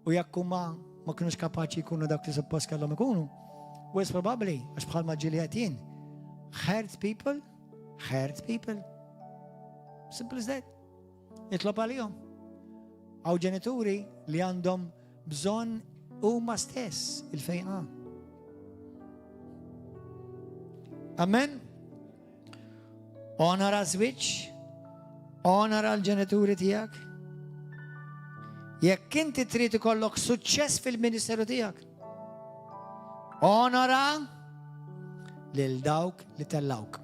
U jekk huma ma kinux kapaċi jkunu dak li suppost kellhom ikunu, wis probabbli għax bħalma ġiljet jien, hurt people. Simple as that. Itlob għalihom. Għaw ġenituri li għandhom bżonn huma stess il-fejqan. Amen? Onora żwieġ, onora l-ġenituri tiegħek. Jekk inti trid ikollok suċċess fil-ministeru tiegħek, onora lil dawk li tellawk.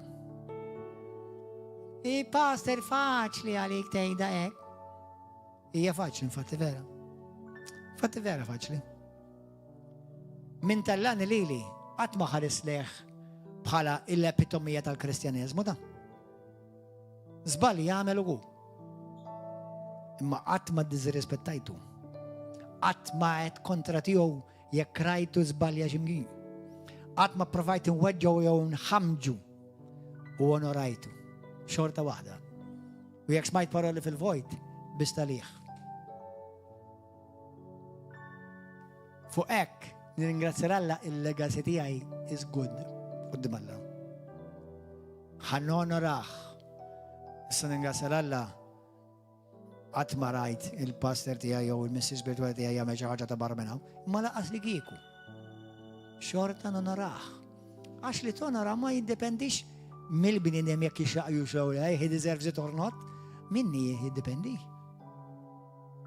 Pastor faċli għalik tgħidha hekk. Hija faċli infatti vera. Infatti vera faċli. Min tellani lili qatt ma ħares leħ bħala l-epitomija tal-Kristjaneżmu da. Żball jagħmel ugu. Imma qatt ma ddiżirrispettajtu. Qatt ma qed kontra tiegħu jekk rajtu żbalja x'imkien. Qatt ma provajt inweġġgħu jew nħammġu u onorajtu. Xorta waħda. U jekk smajt paroli fil-vojt, bistalih. Fuq hekk nirringrazzja Alla il-legacy tiegħi is good quddiem Alla. Ħannonorah. Issa nirringrazzja Alla qatt ma rajt il-pastor tiegħi jew il-missi spirituali tiegħi jagħmel xi ħaġa ta' barra minn hawn, imma laqas li kieku. Xorta nonorah. Għax li tonora ma jiddependix mill-bnidem jekk jixaqju xogħol, he deserves it or not, minni jiddependi.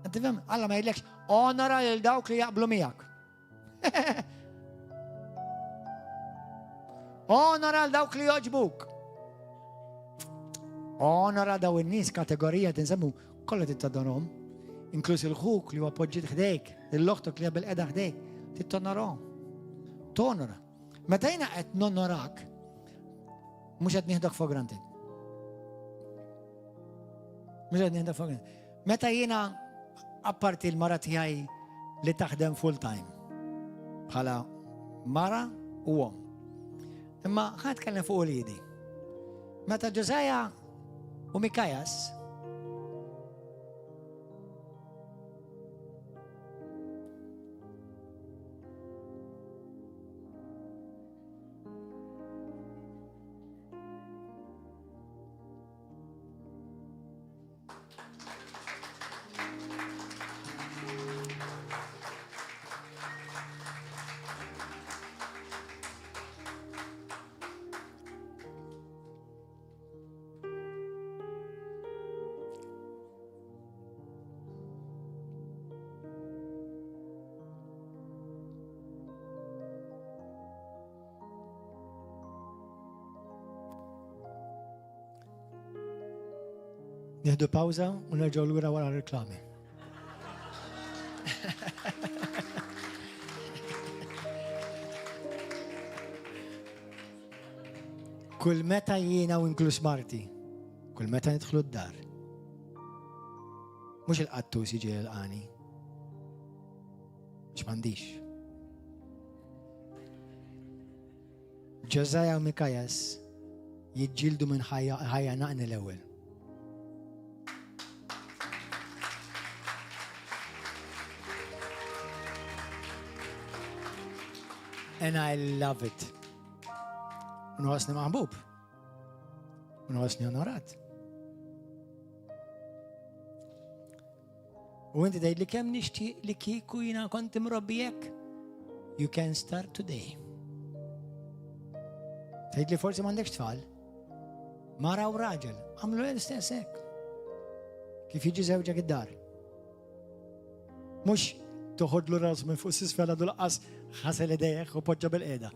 Inti fhem, Alla ma jgħidlekx onora lil dawk li jaqblu miegħek. Onora l dawk li joġbuk. Onora daw in-nies kategorija tinsemmu kollha tittadorhom, inkluż il-ħuk li huwa poġġiet ħdejk, il-loħtok li bil qiegħda ħdejk, tittonorhom. Tonora. Meta jiena qed nonorak, mhux qed nieħdok for granted. Meta jiena apparti l-mara tiegħi li taħdem full time bħala mara u om. Imma ħadd kellem fuq uliedi. Meta Ġożaja u Mikajas nieħdu pawza u nerġgħu lura wara reklami. Kull meta jiena u inkluż Marti, kull meta nidħlu d-dar, mhux il-qattus jiġi l-qani. X'm'għandix. Ġożaja u Mikajas jiġġieldu minn ħajja naqni l-ewwel. And I love it. Unħosni maħbub. Unħosni onorat. U inti tgħid li kemm nixtieq li kieku jiena kont imrobbi hekk. You can start today. Tgħid li forsi m'għandekx tfal. Mara u raġel, għamlu l-istess hekk. Kif jiġi żewġek id-dar. Mhux toħodlu ras minn fuq s'isfel għadu laqqas ħasel idejek u poġġa bil-qiegħda.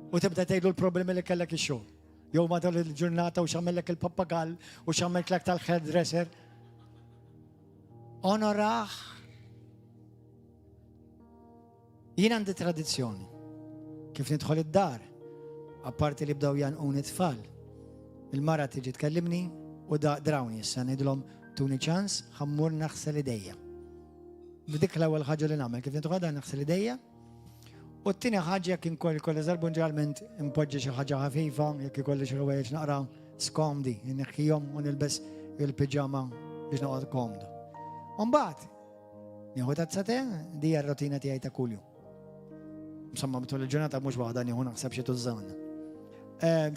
U tibda tgħidlu l-problemi li kellek ix-xogħol. Jew matul il-ġurnata u x'għamellek il-pappagall u x'għamellek tal-hairdresser. Onoraħ. Jien għandi tradizzjoni. Kif nidħol id-dar, apparti li bdew janquni tfal, المرة تيجي تكلمني ودراوني issa ngħidulhom tuni ċans ħammur naħsel idejja. Dik l-ewwel ħaġa li nagħmel kif intu ħadha naħsel idejja. U t-tieni ħaġa jekk inkolli żarbu ġeneralment impoġġi xi ħaġa ħafifa, jekk ikolli xi ħwejjeġ naqra skomdi, inneħħihom u nilbes il-piġama biex noqgħod komdu. U mbagħad nieħu tazza te, di r-rotina tiegħi ta' kuljum. Insomma matul il-ġurnata mhux waħda nieħu naħseb xi tużżan.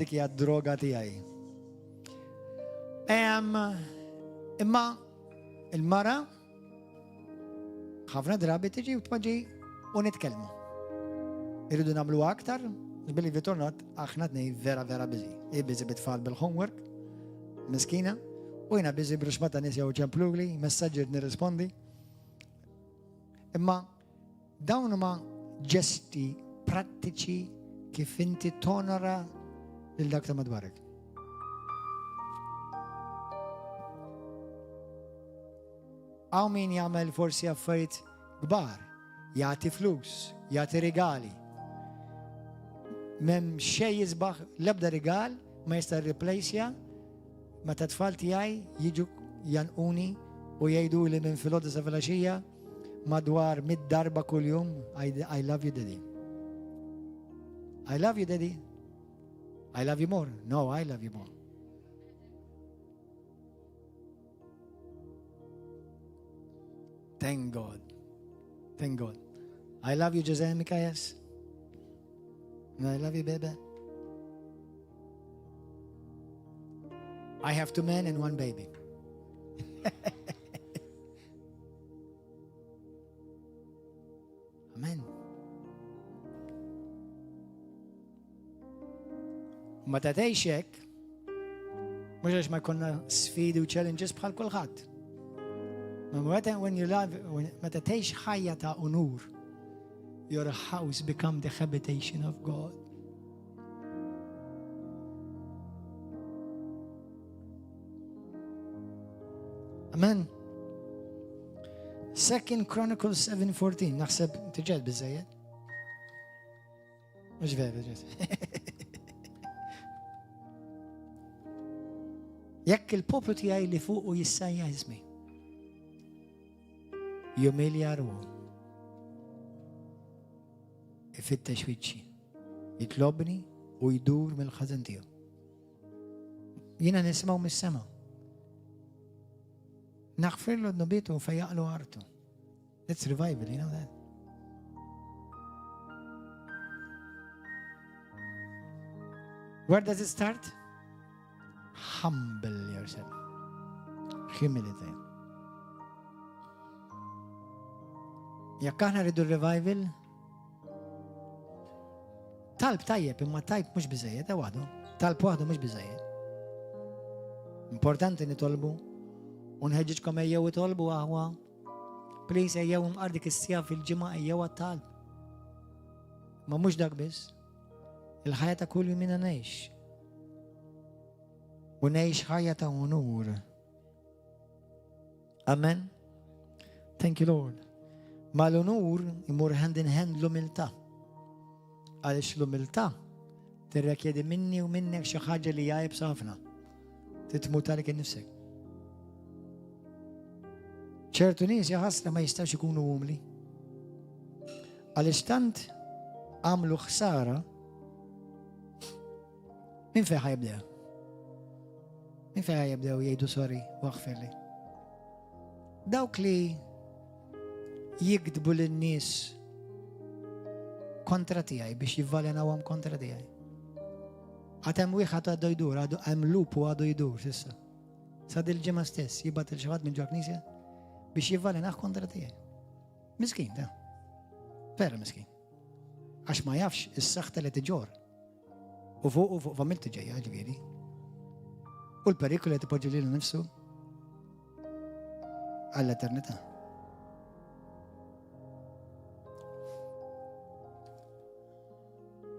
Dik hija d-droga tiegħi. Imma il-mara ħafna drabi tiġi u tpoġġi u nitkellmu. Irridu nagħmlu aktar, billi vitornat aħna tnej vera biżi. Biżi bit-tfal bil-homework, miskina, u jiena biżi b'rixmata nies jew ċemplugli, messaġġi nirrispondi. Imma dawn huma ġesti prattiċi kif inti tonora lil dak ta' madwarek. Għaw min jagħmel forsi affarijiet kbar, jagħti flus, jagħti rigali. M'hemm xejn jisbaħ l-ebda rigal ma jista' replaceja meta tfal tiegħi jiġu janquni u jgħiduli minn filgħodu sa filgħaxija madwar 100 darba kuljum I love you daddy. I love you daddy. I love you more. No, I love you more. Thank God. Thank God. I love you, Jose Mikayas. I love you, baby. I have 2 men and 1 baby. Amen. Ma ta' tgħixek, mhux għax ma jkollna sfidi u challenges bħal kulħadd. When you love, meta tgħix ħajja ta' unur, your house become the habitation of God. Amen. 2 Chronicles 7:14, naħseb tiġed biżejjed. Mhux veru ġed. Jekk il-poplu tiegħi li fuq u jissajja ismi. Jumilja ruħu. Ifittex wiċċi. Jitlobni u jdur mill-ħażin tiegħu. Jiena nismgħu mis-sema. Naħfirlu d-nobietu u fejjaqlu artu. That's revival, you know that? Where does it start? Humble yourself. Humility. Jekk aħna rridu revival, talb tajjeb, imma tajb mhux biżejjed, waħdu. Talb waħdu mhux biżejjed. Importanti nitolbu u nħeġġitkom ejjew itolbu aħwa. Please ejjew mqardik is-sija fil-ġimgħa ejjew għat-talb. Ma mhux dak biss. Il-ħajja ta' kull jumina ngħix. U ngħix ħajja ta' unur. Amen. Thank you, Lord. Ma l-unur imur hand in hand l-umiltà. Għaliex l-umiltà tirrekjedi minni u minnek xi ħaġa li hija jibsa ħafna. Titmut għalik innifsek. ċertu nies jaħasra ma jistgħux ikunu umli. Għaliex tant għamlu ħsara min fejn ħajbdew? Min fejn ħajbdew jgħidu sorry u aħfirli? Dawk li jikdbu lin-nies kontra tiegħi biex jivvalenawhom kontra tiegħi. Għatem wieħed għadu jdur, hemm lupu għadu jdur s'issa. Sa dil-ġimgħa stess jibgħat il-xi minn ġo knisja biex jivvalenah kontra tiegħi. Miskin da. Vera miskin. Għax ma jafx is-saħħta li tiġor. U fuq familti ġejja ġifieri. U l-perikolu li tipoġġi lilu nnifsu għall-eternità.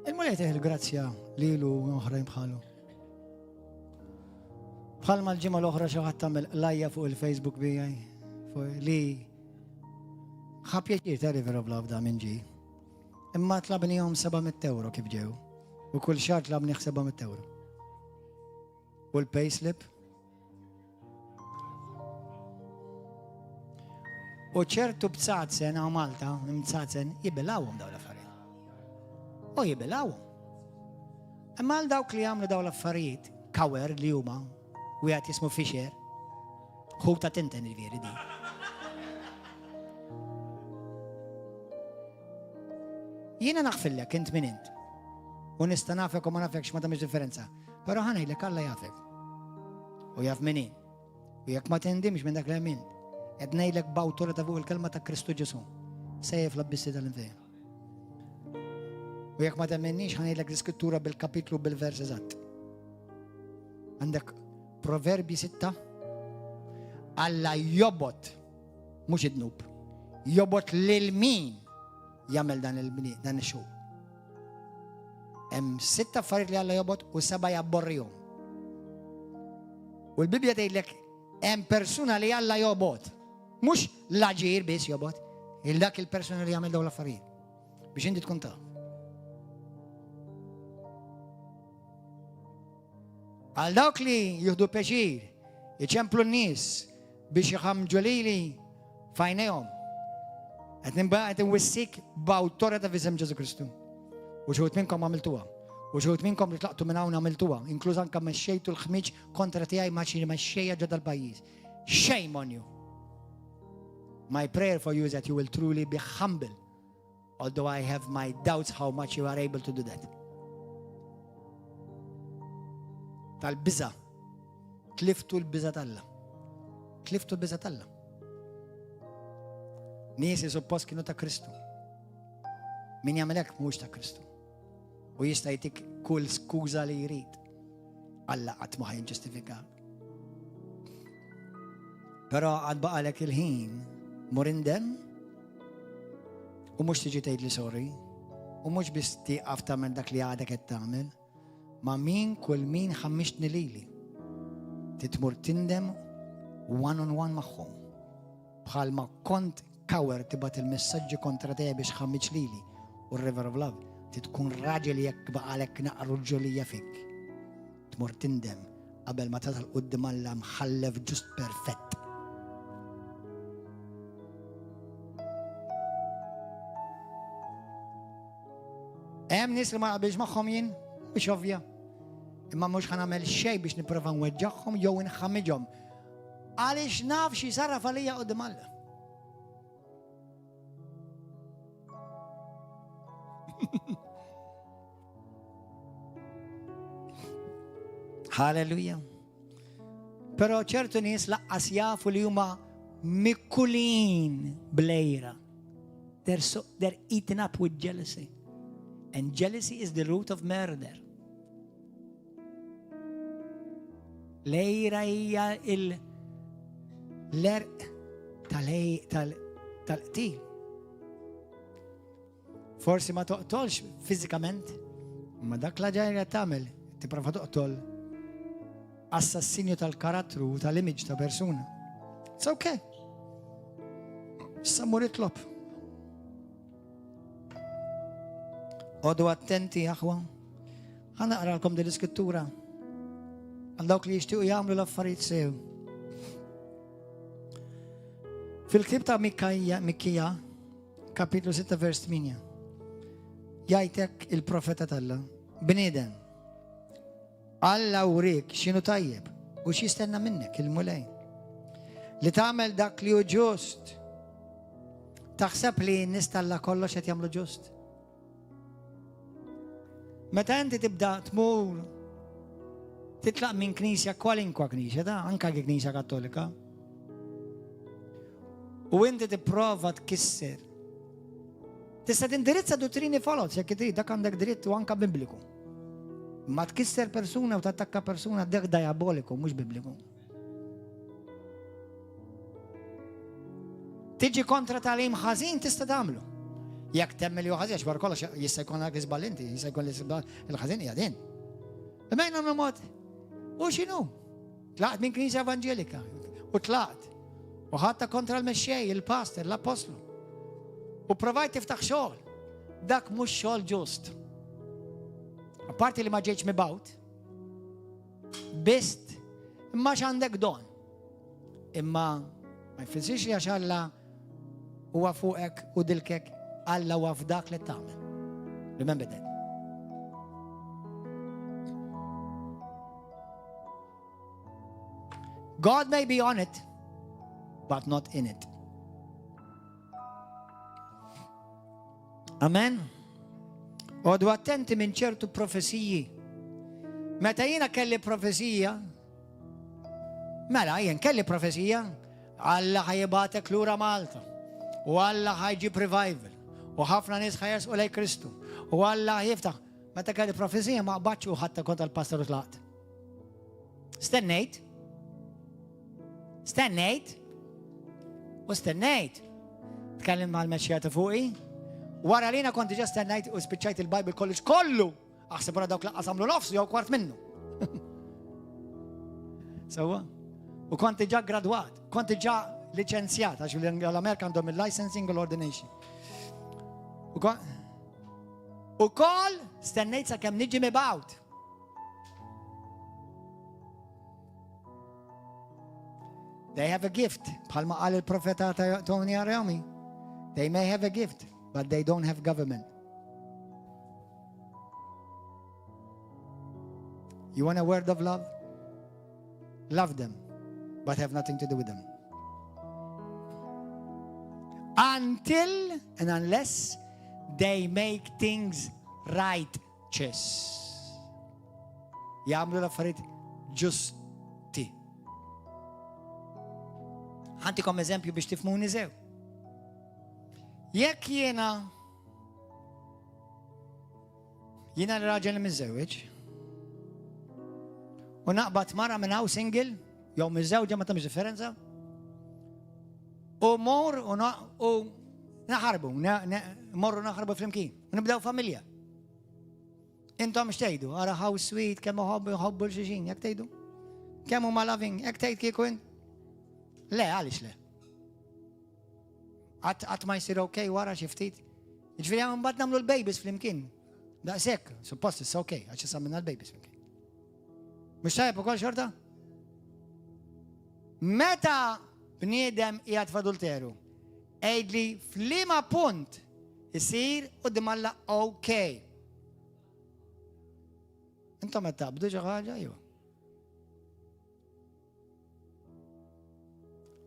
Il-muljet il-grazzja lilu u oħrajn bħalu. Bħalma l-ġimgħa l-oħra xi ħadd tagħmel lajja fuq il-Facebook bijaj li ħabbja ta' River of Love da minn ġi. Imma tlabnihom €700 kif ġew. U kull xahar tlabni €700. U l-payslip. U ċertu b'Sazzen għaw Malta, B'Sazzen, jibilawhom daw l-affarijiet. U jibilawhom. Imma għal dawk li għamlu daw l-affarijiet, kawer li huma, u għat jismu Fisher, ħuta tinten il-veri di. Jiena naqfillek, int min int. U nista nafek u ma nafekx ma tamiex differenza. Pero ħanajlek Alla jafek. U jaf minin. U jek ma tendimx minn dak li għamint. Ednejlek b'awtorità fuq il-kelma ta' Kristu Ġesu. Sejf l-abbissi tal-infejn. U jek ma temmennix ħanejlek l-iskrittura bil-kapitlu bil-vers eżatt. Għandek Proverbi 6. Alla jobot, mux id-nub, jobot lil-min jagħmel dan il-xogħol. Hemm 6 affarijiet li Alla jobot u 7 jabborrihom. U l-Bibja tgħidlek hemm persuna li Alla jobot. Mux l-aġir biss jobot, il-dak il-persuna li jagħmel dawn l-affarijiet. Biex inti tkun taf. Għal dawk li jieħdu peċir, jiċemplu n-nies biex jħamġu lili fajnejhom. Qed nwissik b'awtorità f'isem Ġesu Kristu. U xħut minnkom għamiltuha. U xħut minnkom li tlaqtu minn hawn għamiltuha, inkluż anke mexxejtu l-ħmiġ kontra tiegħi maċi mexxejja ġodda l-pajjiż. Shame on you. My prayer for you is that you will truly be humble, although I have my doubts how much you are able to do that. Tal-biża. Tliftu l-biża Alla. Tliftu l-biża Alla. Nies suppost kienu ta' Kristu. Min jagħmel hekk mhux ta' Kristu. U jista' jtik kull skuża li jrid. Alla qatt ma ħajġustifika. Però għad baqalek il-ħin mur indem u mhux tiġi tgħidli sorry u mhux biss tieqaf tagħmel dak li għadek qed tagħmel. Ma' min kull min ħammixtni lili. Titmur tindem one-on-one magħhom. Bħalma kont kawer tibgħat il-messaġġi kontra tiegħi biex ħammiġ lili u r-river of love. Titkun raġel jekk baqalek naqru ġolija fik. Tmur tindem qabel ma tasal quddiem Alla mħallef ġust perfett. Hemm nies li ma qabilx magħhom jien biex ovvja. Imma mhux ħanamel xejn biex nipprova nweġġaħħom jew inħammidhom. Għaliex naf xi sarraf għalija quddiem Alla. Halleluja. Però ċertu nies laqqas jafu li huma mikkulin blejra. They're eaten up with jealousy. And jealousy is the root of murder. Lejra hija l-erq tal-qtil. Forsi ma toqtolx fiżikament, ma dak la ġajja tagħmel, tipprova toqtol assassinju tal-karattru u tal-image ta' persuna. It's okay. Issa mur itlob. Għodu attenti, aħwa. Ħanaqralkom din l-iskrittura. Għal dawk li jixtiequ jagħmlu l-affarijiet sew. Fil-klib ta' Mikkija, kapitlu 6 vers 8. Jgħidlek il-profeta Alla, bniedem, Alla urik x'inhu tajjeb u x'jistenna minnek il-mulej. Li tagħmel dak li hu ġust. Taħseb li n-nies Alla kollox qed jagħmlu ġust. Meta inti tibda tmur titlaq minn knisja kwalinkwa knisja, anka knisja Kattolika. U inti tipprova tkisser. Tista' tindirizza dottrini falot, jekk trid dak għandek dritt u anka bibliku. Ma tkisser persuna u tattakka persuna dak diaboliku, mhux bibliku. Tiġi kontra tal-im ħażin tista' tagħmlu. Jekk temmel jew ħażin xbar kollox jista' jkun għak iżbal inti, jista' jkun il-ħażin hija din. Imma jagħmlu mod. U x'inhu? Tlaqt minn Knisja Evanġelika u tlaqt. U ħatta kontra l-mexxej, il-pastor, l-apostlu. U provajt tiftaħ xogħol. Dak mhux xogħol ġust. Apparti li ma ġejtx mibgħut, bist, imma x'għandek don. Imma ma jfissirx li għax Alla huwa fuqek u dilkek, Alla huwa f'dak li tagħmel. Remember that. God may be on it, but not in it. Amen. Għodu attenti minn ċertu profesiji. Meta jiena kelli profesija, mela jien kelli profesija, Alla ħajbatek lura Malta, u Alla ħajġib revival, u ħafna nies ħajersqu lej Kristu, u Alla jiftaħ. Meta kelli profesija ma qbadx ħadd kont tal-pastor tlaqt. Stennejt. Tkellim mal-mexxija ta' fuqi. Wara lina konti ġa stennejt u spiċċajt il-Bible College kollu. Aħseb wara dawk laqqas għamlu nofsu jew kwart minnu. Sewwa. U konti ġa gradwat, konti ġa liċenzjat għax l-Amerika għandhom il-licensing u l-ordination. U koll stennejt sakemm niġi mibgħut. They have a gift. Bħalma qal il-profeta Tony Araumi. They may have a gift, but they don't have government. You want a word of love? Love them, but have nothing to do with them. Until and unless they make things righteous. Jagħmlu l-affarijiet ġusti. Ħantikom eżempju biex tifhmuni sew. Jekk jiena l-raġel miżewweġ u naqbad mara minn hawn single jew miżewġa ma tagħmilx differenza u mor u naħarbu, morru naħarbu flimkien u nibdew familja. Intom x'tgħidu? Ara how sweet, kemm iħobbu l-xulxin, jekk tgħidu? Kemm huma loving, jekk tgħid kieku int? Le, għalix le. Għat ma jisir okej wara xi ftit. Ġifieri għam mbagħad nagħmlu l-babies flimkien. Daqshekk, suppost issa okej, għax issa minna l-babies flimkien. Mhux tajjeb ukoll xorta? Meta bniedem qiegħed f'adulteru, għejdli f'liema punt isir quddiem Alla okej. Intom qed taqbdu xi ħaġa jew?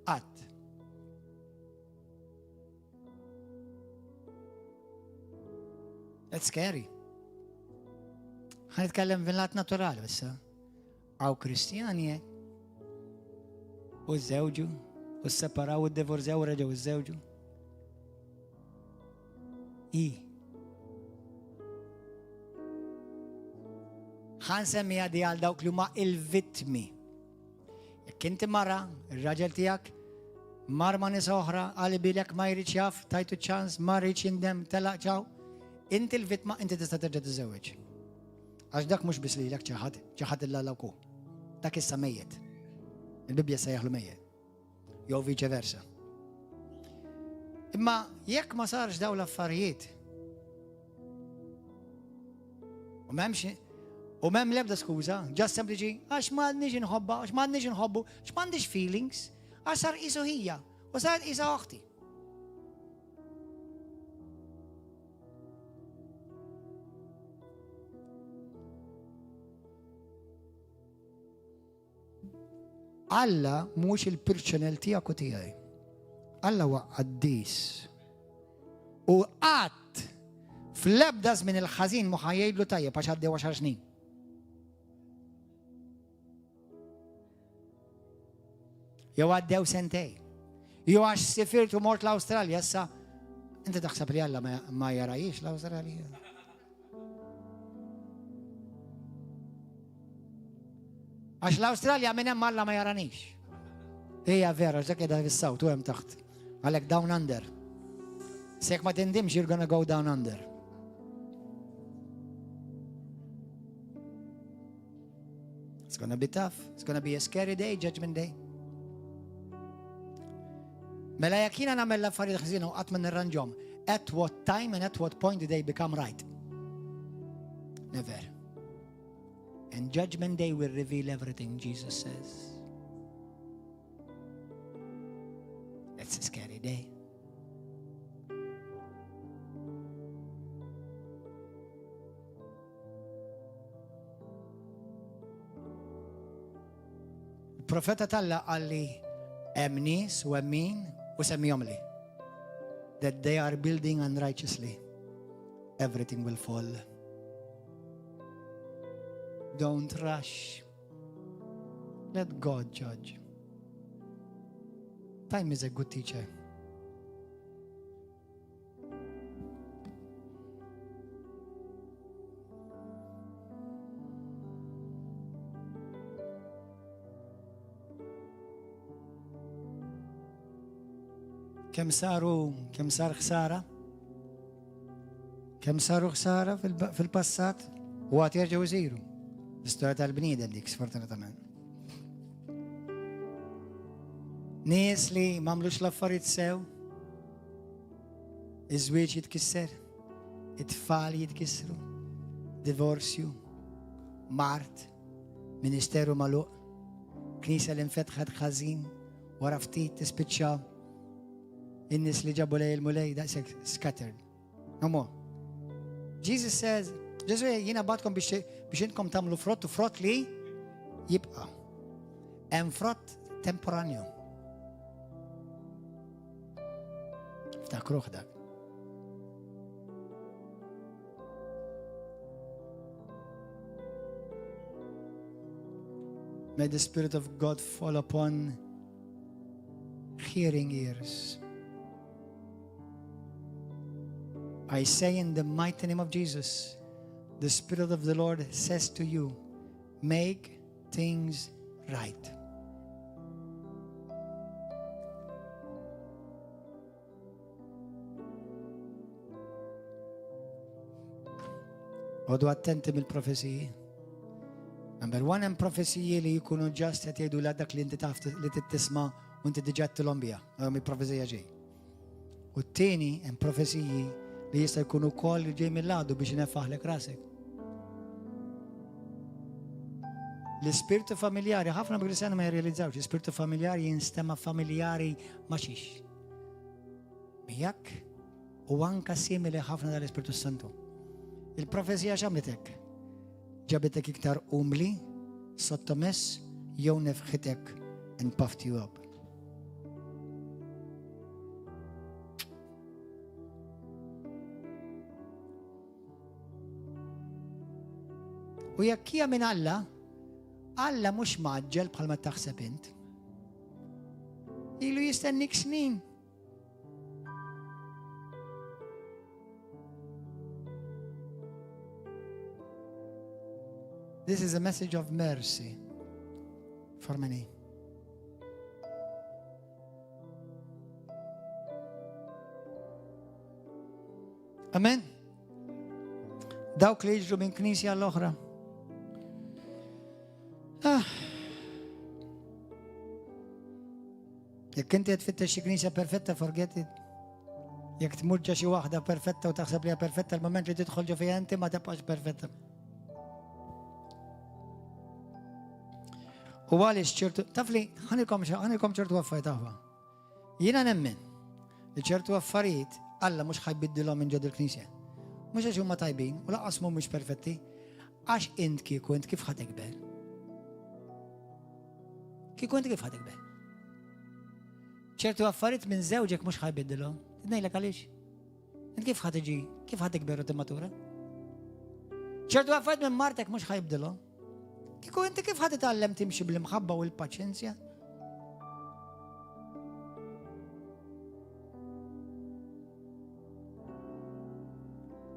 Qatt. That's scary. Ħanitkellem fil-lat naturali issa. Għaw Kristjani u żewġu, u s-separaw u d-divorżew u reġgħu iż-żewġu. Ħansemmiha di għal dawk li huma il-vittmi. Jekk inti mara, ir-raġel tiegħek mar ma' nies oħra, għali bilek ma jridx jaf, tajtu ċans, ma rridx jindem, telaq ċaw. Inti l-vittma, inti tista' terġa' tiżżewweġ. Għax dak mhux biss lilek ċaħad il-lalaku. Dak issa mejjed. Il-Bibja sejjaħlu mejjed. Jew viċe versa. Imma jekk ma sarx daw l-affarijiet u m'hemm l-ebda skuża, ġast sempliċi għax m'għandniex inħobba, għax m'għandniex inħobbu, għax m'għandix feelings, għax sar qisu hija u saret qisha oħti. Alla mhux il-personal tiegħek u tiegħi. Alla huwa qaddis. U qatt fl-ebda żmien il-ħażin mhu ħajjgħidlu tajjeb għax għaddew 10 snin. Jew għaddew sentej. Jew għax sifirt u mort l-Awstralja issa inti taħseb li Alla ma jarajix l-Awstralja. Għax l-Awstralja minn hemm Alla ma jaranix. Hija vera, ġek qiegħda fis-sawt u hemm taħt. Għalhekk down under. Sek ma tindimx you're gonna go down under. It's gonna be tough. It's gonna be a scary day, judgment day. Mela jekk jiena nagħmel l-affarijiet ħżiena u qatt ma nirranġhom, at what time and at what point do they become right? Never. And judgment day will reveal everything, Jesus says. It's a scary day. البروفيت طلع قال لي امنيس ومين وسميهم لي that they are building unrighteously. Everything will fall. Don't rush. Let God judge. Time is a good teacher. كم صار خسارة؟ كم صاروا خسارة في الباسات؟ وقت يرجعوا يصيروا. استوت البنية ديك سفرتنا تمام. ناس اللي ما عملوش الأفكار يتساووا. الزواج يتكسر. أطفال يتكسروا. ديفورسيو. مرت. منستيرو ملوء. كنيسة اللي انفتحت خزين. ورفتي تسبتشا. الناس اللي جابوا لي المولاي that's scattered. No more. Jesus says جزء هنا بعدكم بيش انكم تعملوا فروت وفروت لي يبقى and فروت temporary. افتكروا خدك. May the Spirit of God fall upon hearing ears. I say in the mighty name of Jesus, the Spirit of the Lord says to you, make things right. خذوا attenti بالبروفيسية. Number one in prophecy اللي يكونوا just هتيد أولادك اللي أنت تعرف اللي تسمع وأنت دجات تلومبيا. هذا من البروفيسية جاي. والتاني in prophecy اللي يصير يكونوا كل جاي من لادو بيش ينفح لك راسك. السبيرتو فاميلياري حافنا بقريسانا ما يرياليزاوش. السبيرتو فاميلياري ينستمع فاميلياري ماشيش. مياك وانكا سيميلي حافنا دال السبيرتو سانتو. البروفيسيا شاملتك. جابتك اكتر أملي سطمس يونف ختك and puffed you up. ويكيا من الله مش معجل بحال ما تحسب انت. يلو يستنيك سنين. This is a message of mercy for many. Amen. داوك اللي يجروا من كنيسة الأخرى. ياك انت تفتش كنيسة بيرفكتا forget it. ياك تموت شي واحدة بيرفكتا وتحسب ليها بيرفكتا المومنت اللي تدخل جو فيها انت ما تبقاش بيرفكتا. ووالش شرطو طفلي هنيكم شرطو وفيتها. ينا نمن الشرطو وفريت الله مش حيبدلوا من جد الكنيسة. مش عشان هم طيبين ولا اسمهم مش بيرفكتي. عش انت كي كنت كيف حتقبل؟ كيف حتقبل؟ شرط وفرت من زوجك مش حيبدله، تدني لك ليش؟ انت كيف حتجي؟ كيف حتقبل التماتورة؟ شرط وفرت من مرتك مش حيبدله. انت كيف حتتعلم تمشي بالمحبة والباتشنسيا؟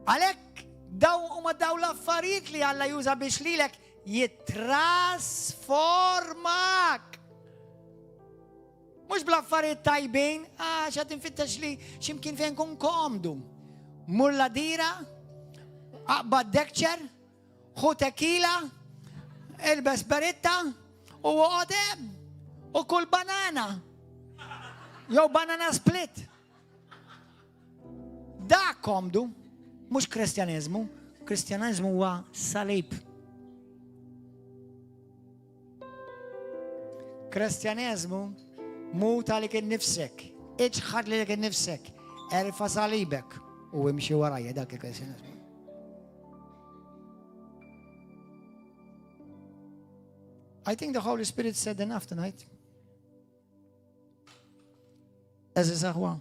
عليك دولة فريق لي على يوزا بشليلك يترانسفورمك. مش بالافكار طيبين عشان تنفتش لي يمكن فين كون كومدو مولا ديرة اقبض دكتشر خو تكيلا البس بريتا وقدام وكل بنانا يو بنانا سبليت. دا كومدو مش كريستيانيزمو هو صليب. Kristjaneżmu mut għalik innifsek. Iġħad li l-ek innifsek. Erfa salibek. U imxi warajja dak il-Kristjaneżmu. I think the Holy Spirit said enough tonight. Eżis aħwa.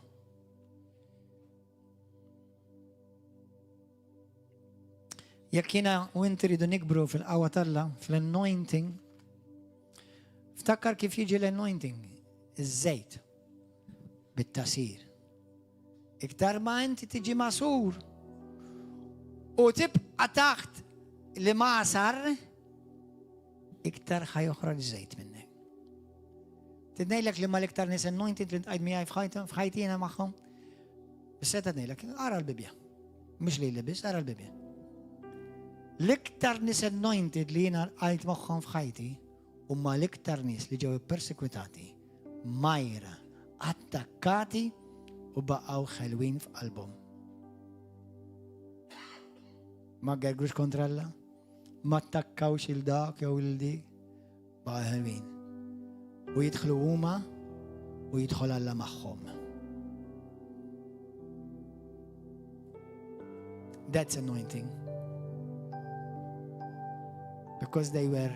Jekk jiena u inti ridu nikbru fil-qawwa talla, fil-anointing, ftakkar kif jiġi l-anointing, iż-żejt, bit-tasir. Iktar ma inti tiġi masur u tibqa' taħt li masar, iktar ħajoħroġ żejt minnek. Tidnejlek li ma l-iktar nis anointed li tqajd miegħi f'ħajti jiena magħhom. Bisseta tnejlek, ara l-bibja. Mhux li libis, ara l-bibja. L-iktar nis anointed li jiena qajt magħhom f'ħajti huma l-iktar nies li ġew ippersekwitati, majra, attakkati u baqgħu ħelwin f'qalbhom. Ma gergrux kontra Alla, ma attakkawx il-dak jew il-dik, baqgħu ħelwin. U jidħlu huma u jidħol Alla magħhom. That's anointing. Because they were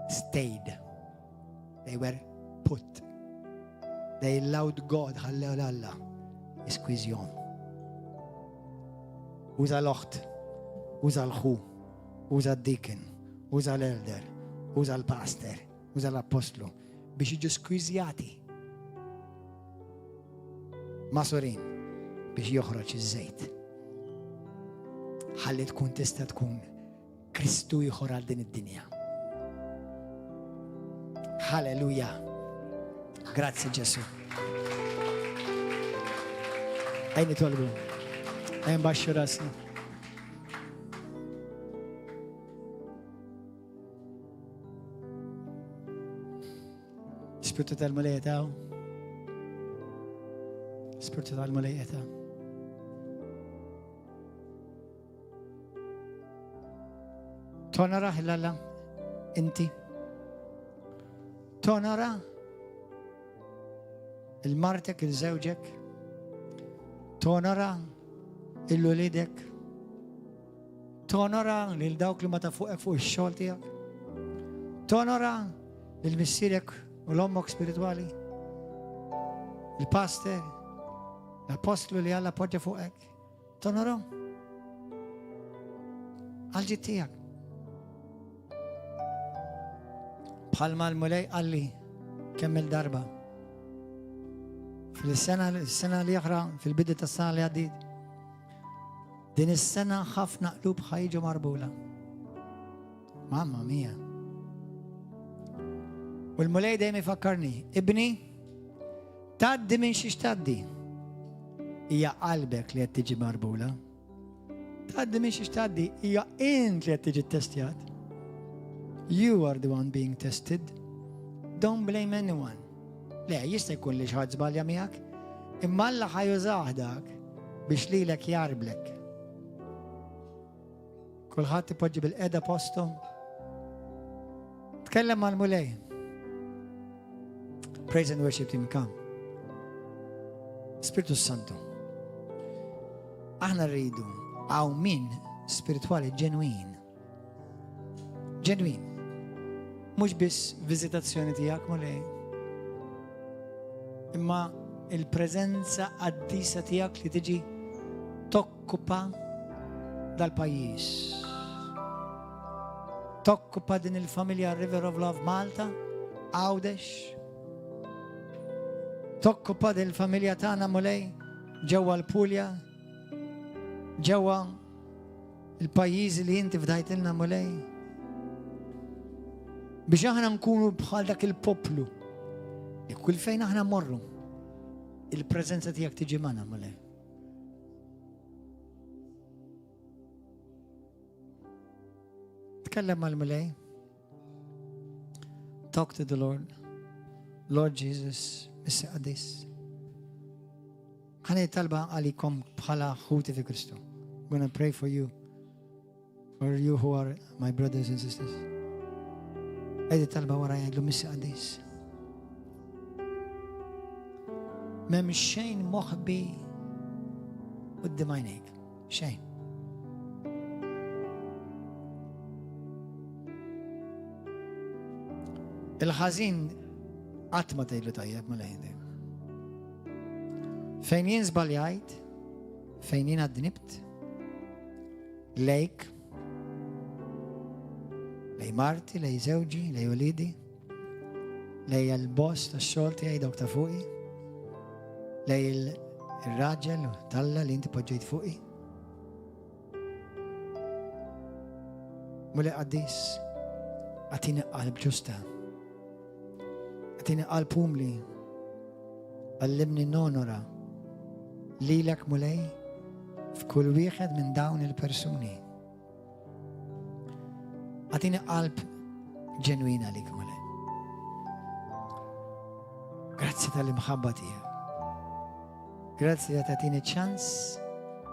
stayed. They were put. They allowed God, ħallew l-Alla, jiskwizjom. Uża l-oħt, uża l-ħu, uża d-dikin, uża l-elder, uża l-pastor, uża l-apostlu biex jiġu skwizjati. Masurin biex joħroġ iż-żejt. Ħalli tkun tista' tkun Kristu ieħor għal din id-dinja. Halleluja. Grazzi Ġesu. Ejn nitolbu. Ejn baxxu rasna. Spiritu tal-mulejta. Spiritu tal-mulejta. Tonara ħillalla inti. Tonara il-martek, il-żewġek. Tonara il-ulidek. Tonara lil-dawk li ma ta' fuqek fuq ix-xogħol tiegħek. Tonara lil-missierek u l-ommok spirituali. Il-pastor, l-apostlu li Alla poġġa fuqek. Tonara. Għal-ġid tiegħek. Bħalma l-mulej għalli kemm il-darba. Fil-sena li oħra, fil-bidu tas-sena li għaddit, din is-sena ħafna qlub ħajġu marbula. Mamma mia. U l-mulej dejjem ifakkarni, ibni, tgħaddi minn xi tgħaddi. Hija qalbek li qed tiġi marbula. Tgħaddi minn xi tgħaddi, hija int li qed tiġi ttestjat. You are the one being tested. Don't blame anyone. Le, jista' jkun li xi ħadd żbalja miegħek, imma Alla ħajużah dak biex lilek jarblek. Kulħadd ipoġġi bil-qiegħda postu. Tkellem mal-mulej. Praise and worship team, come. Spiritu Santo. Aħna rridu għaw min spirituali ġenwin. Ġenwin. Mhux biss viżitazzjoni tiegħek mulej. Imma il-preżenza qaddisa tiegħek li tiġi tokkupa dal-pajjiż. Tokkupa din il-familja River of Love Malta, Għawdex. Tokkupa din il-familja tagħna mulej ġewwa l-Pulja, ġewwa il-pajjiżi li inti fdajtilna mulej. Biex aħna nkunu bħal dak il-poplu. Kull fejn aħna morru, il-preżenza tiegħek tiġi magħna mulej. Tkellem mal-mulej. Talk to the Lord. Lord Jesus, Missi Qadis. Ħani talba għalikom bħala ħuti fi Kristu. I'm going to pray for you. For you who are my brothers and sisters. هيدي الطلبة وراي قال له مسي قديس. ما مش شيء مخبي قدام عينيك. شيء. الحزين عتمة له طيب ملاهي. فين ينزبل يعيد فين ينادنبت ليك لي مرتي لي زوجي لي وليدي لي البوس الشغل تاعي دكتور فوقي لي الراجل طلة اللي انت بوجيت فوقي مولاي قديس اعطيني قلب جوستا اعطيني قلب بوملي علمني نونورا ليلك مولاي في كل واحد من داون البرسوني اعطيني قلب جنوين عليك مولاي. Grazie per المحبة تيك. Grazie تعطيني تشانس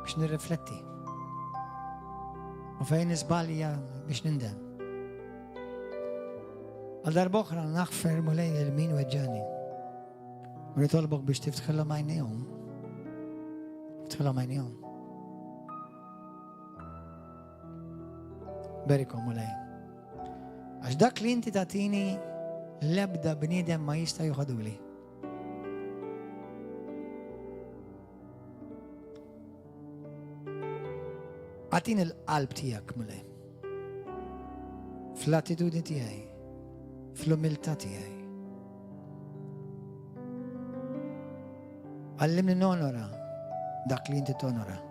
باش نرفلتي وفين زباليا باش نندم. الدار بكرة نغفر مولاي المين وجاني ونطلبك باش تفتح لهم عينيهم افتح لهم عينيهم. باركهم مولاي. أجدك لي أنت تعطيني لبدة بنيدم ما يستوي خدولي. أعطيني القلب تياك مولاي. في الاتيتود تياي. في الهميلتà تياي. علمني نونورا داك اللي أنت تونورا.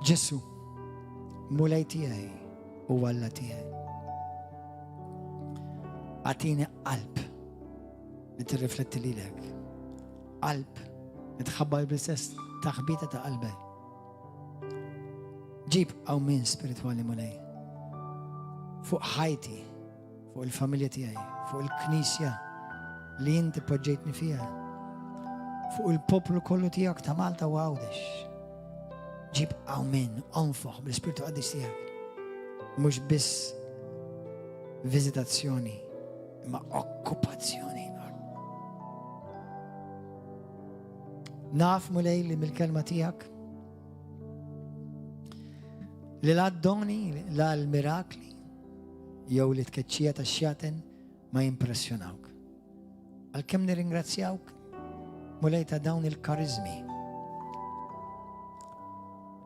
جسو مولاي تياي وولا تياي. أعطيني قلب لترفلت لي لك. قلب نتخبى بالسس تخبيطة قلبي. جيب أو من سبيريتوالي مولاي فوق حياتي فوق الفاميليا تياي فوق الكنيسة اللي انت بوجيتني فيها فوق البوبلو كله تياك تمالتا واودش. جيب أو من أنفخ بالسبيريتو قديس تياك مش بس فيزيتاسيوني ما أوكوباسيوني. نعرف مولاي اللي من الكلمة تياك لا دوني لا الميراكلي يولد كتشيات الشياطن ما يمبرسيوناوك. الكم نرنغراتسياوك مولاي تداون الكاريزمي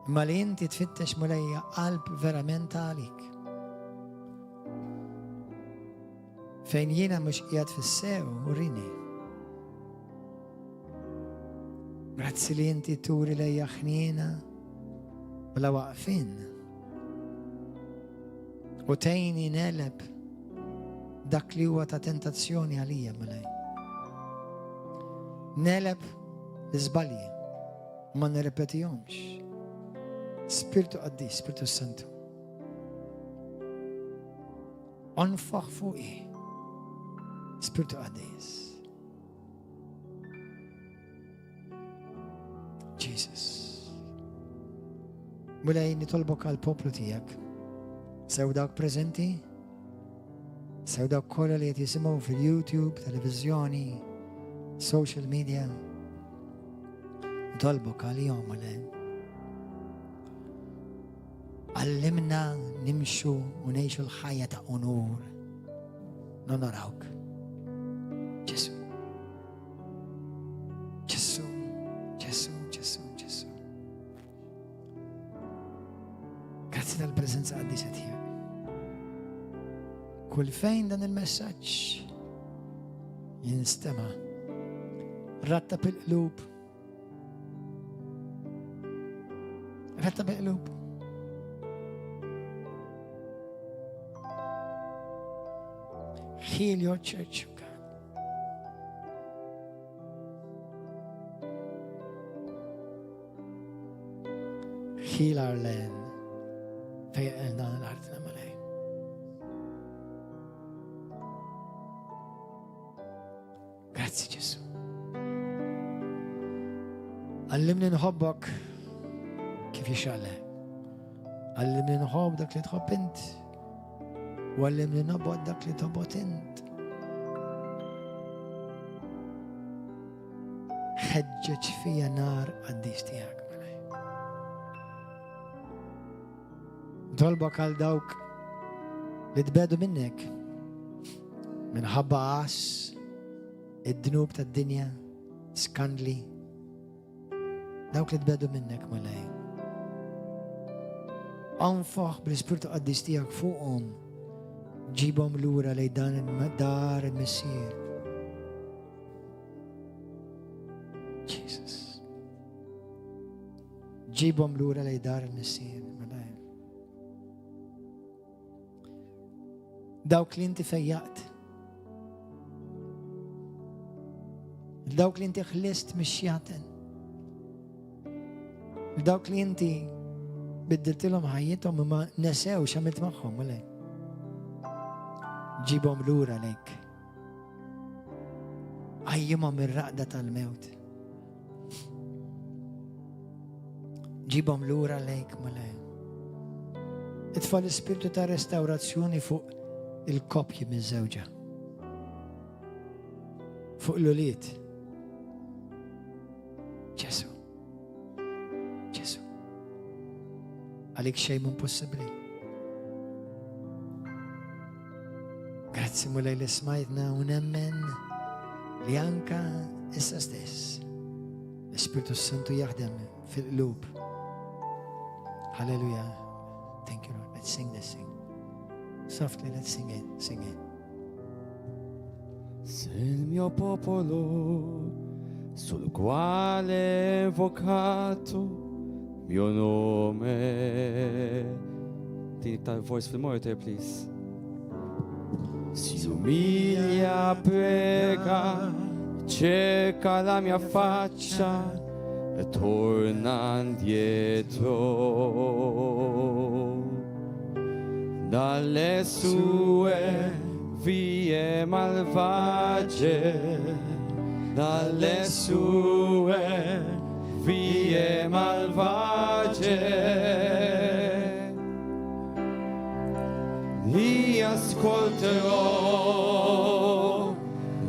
مالين تتفتش مولاي قلب فيرامنت عليك فين ينا مش قياد في الساو وريني. Grazie انتي توري لي يخنينا ولا واقفين وتيني نالب داك لي هو تنتاتسيوني عليا مولاي. نالب زبالي ما نربطيهمش. سبيرتو قديس سبيرتو سانتو انفخ فوقي سبيرتو قديس جيسس. مولاي نطلبك على البوبلو تياك سوداك بريزنتي سوداك كل اللي يسمعوا في اليوتيوب تلفزيوني سوشيال ميديا نطلبك عليهم مولاي. علمنا نمشوا ونعيشوا الحياة ونور نراوك جسو جسو جسو جسو جسو. Grazie della presenza di Dio. كل فين ده المساج ينستمع رتب القلوب رتب القلوب. Heal your church, God. Heal our land. فيقلنا على الأرض الملاي. Grazie Gesù. علمنا نحبك في شغلة علمني نحب داك اللي تحب انت وعلمني نبغض داك اللي تبغض انت خجج فيا نار قديس تياك ملاي طلبك على دوك اللي تبادوا منك من حب عاس الذنوب تا الدنيا سكاندلي دوك اللي تبادوا منك ملاي انفخ بالسبيرتو قديس تياك فوقهم جيبهم لورا ليدان دار المسير Jesus جيبهم لورا ليدار المسير ملاي دوك اللي انت فيقت دوك اللي انت خلصت مشياتن دوك اللي انت بدلت لهم حياتهم وما نساو شمت معهم ملاي جيبهم لورا ليك قيمهم من رقدة الموت جيبهم لورا ليك ملاي ادفع السبيرتو تا ريستاوراسيوني فوق الكوبي من الزوجة فوق لوليت جيسو جيسو عليك شيء من possibly grazie mulai le smaitna un amen lianca essa stess Spirito Santo يخدم في القلوب Hallelujah thank you Lord let's sing this thing softly let's sing it Sei il mio popolo sul quale è invocato mio nome. Take that voice for more there, please. Si umilia, prega, cerca la mia faccia e torna indietro. Dalle sue vie malvagie, dalle sue vie malvagie. Li ascolterò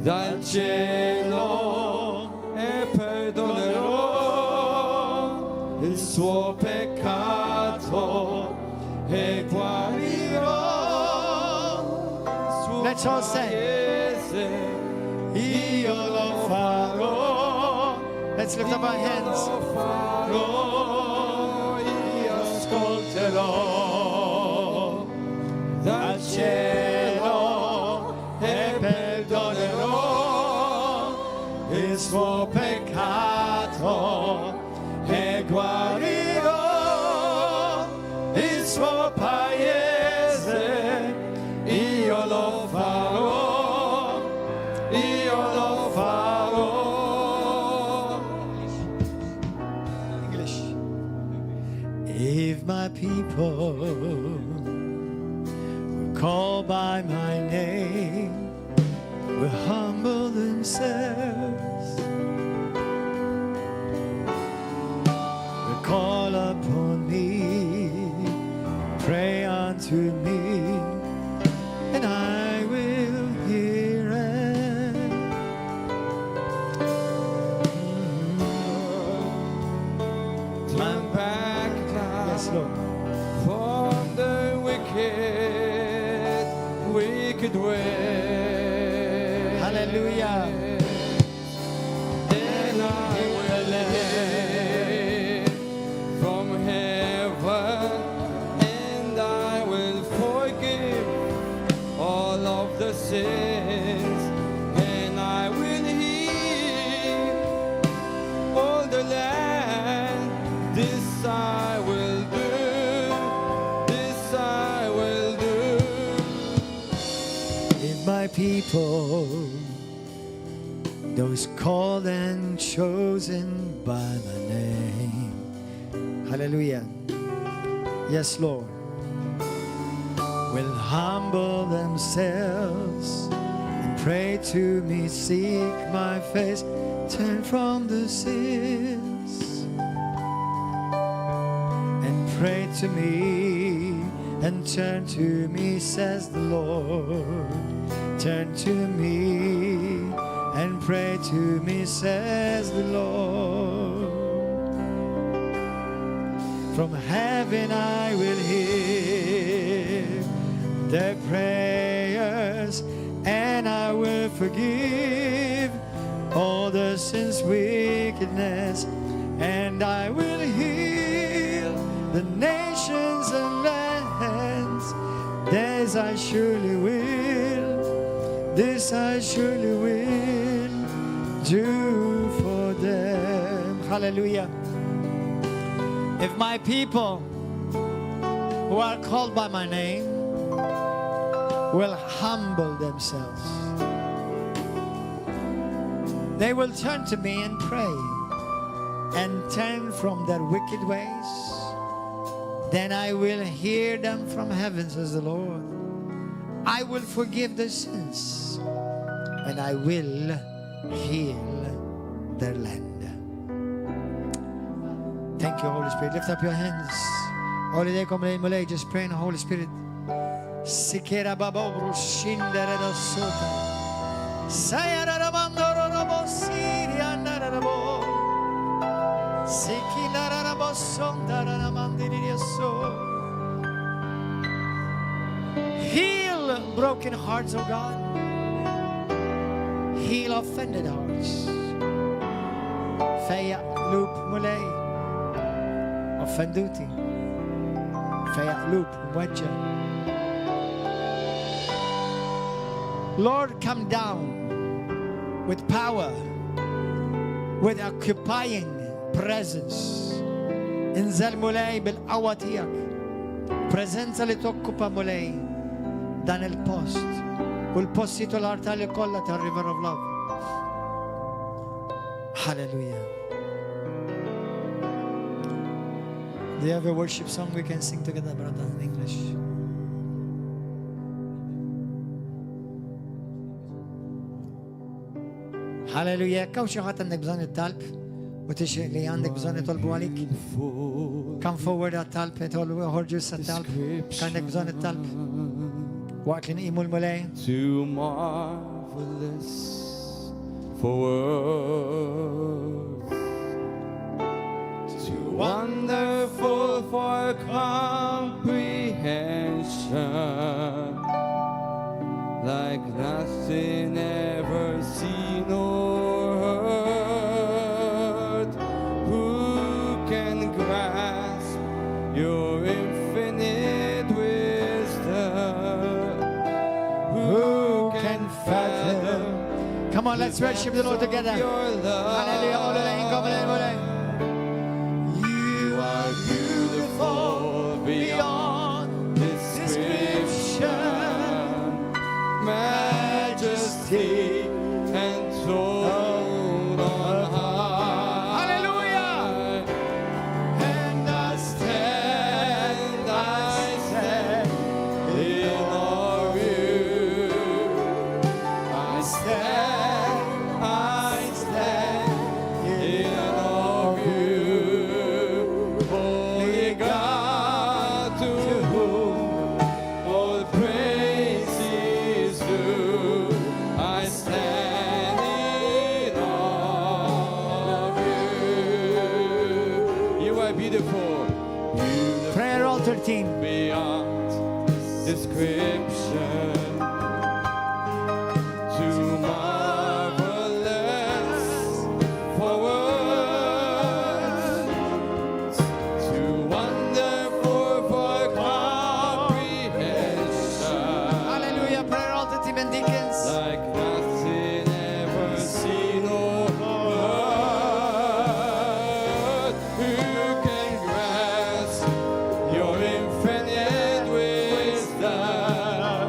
dal cielo e perdonerò il suo peccato e guarirò. Let's all say Io lo farò. let's lift up our hands Io lo farò. Io ascolterò dal cielo e perdonerò il suo peccato e guarirò il suo paese. Io lo farò, io lo farò. English if my people call by my name will humble themselves will call upon me pray unto me and I will hear it. Turn back now Yes, Lord. from the wicked way. Hallelujah. Then I will lend from heaven, and I will forgive all of the sins, and I will heal all the land. This I will do. This I will do. If my people, those called and chosen by my name, hallelujah, yes, Lord, will humble themselves and pray to me, seek my face, turn from the sins. pray to me and turn to me, says the Lord. Turn to me and pray to me, says the Lord. From heaven I will hear their prayers, and I will forgive all the sins, wickedness, and I will heal the nations and lands. This I surely will, this I surely will do for them. Hallelujah. If my people who are called by my name will humble themselves, they will turn to me and pray and turn from their wicked ways, then I will hear them from heaven, says the Lord. I will forgive their sins, and I will heal their land. Thank you, Holy Spirit. Lift up your hands. Holiday come lay, just pray in the Holy Spirit. Sikera babobru shindere do sota. Sayara ramandoro robo siria narabo. Sikinara rabo sondara ramandiri so. Heal broken hearts, oh God. Heal offended hearts. Feia loop mulei. Offenduti. Feia loop wedja. Lord, come down with power, with occupying presence. Inzal mulei bil-qawa tijak. Prezenza li tokkupa mulei dan il-post. U l-post titolar tali kolla ta' River of Love. Hallelujah. Do you have a worship song we can sing together, brother, in English? Hallelujah. Kaw xi ħadd għandek bżonn it-talb u tixtieq li għandek bżonn itolbu għalik. Come forward għat-talb, itolbu ħorġu s-talb. Għandek bżonn it-talb. Waqt li nqimu l-mulej. Too marvelous for words, too wonderful for comprehension, like nothing ever seen or heard. Who can grasp your infinite wisdom? Who can fathom? Come on, let's worship the Lord together. Your love? Hallelujah. You are beautiful beyond description. Majesty and throne on high. Hallelujah. And I stand in awe of you. I stand in awe of you. Holy God, to whom all praise is due. I stand in awe of you. You are beautiful, beautiful Prayer altar team. beyond description. Too marvelous for words, too wonderful for comprehension, Hallelujah. Prayer altar team and deacons. like nothing ever seen or heard. Who can grasp your infinite wisdom?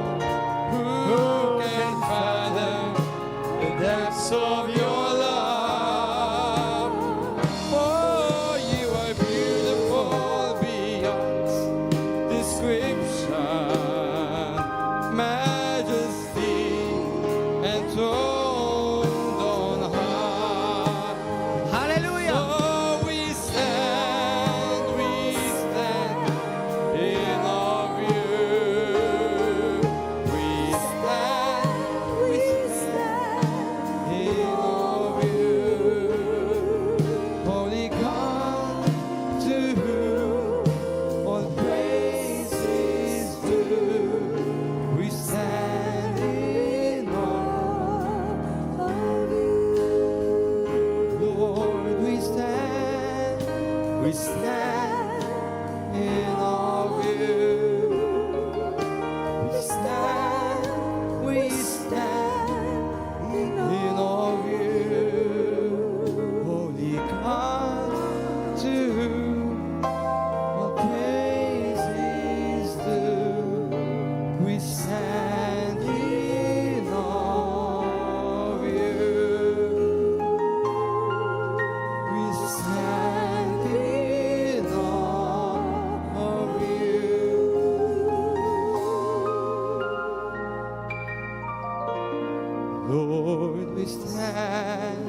Lord, we stand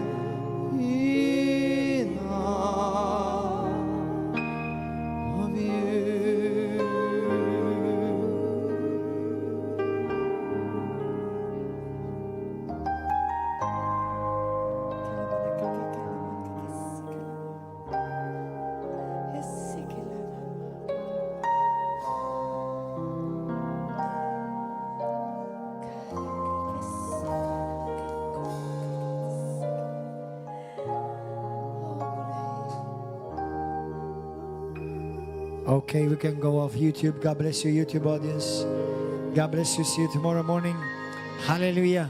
in awe of you. Okay, we can go off YouTube. God bless you, YouTube audience. God bless you. See you tomorrow morning. Hallelujah.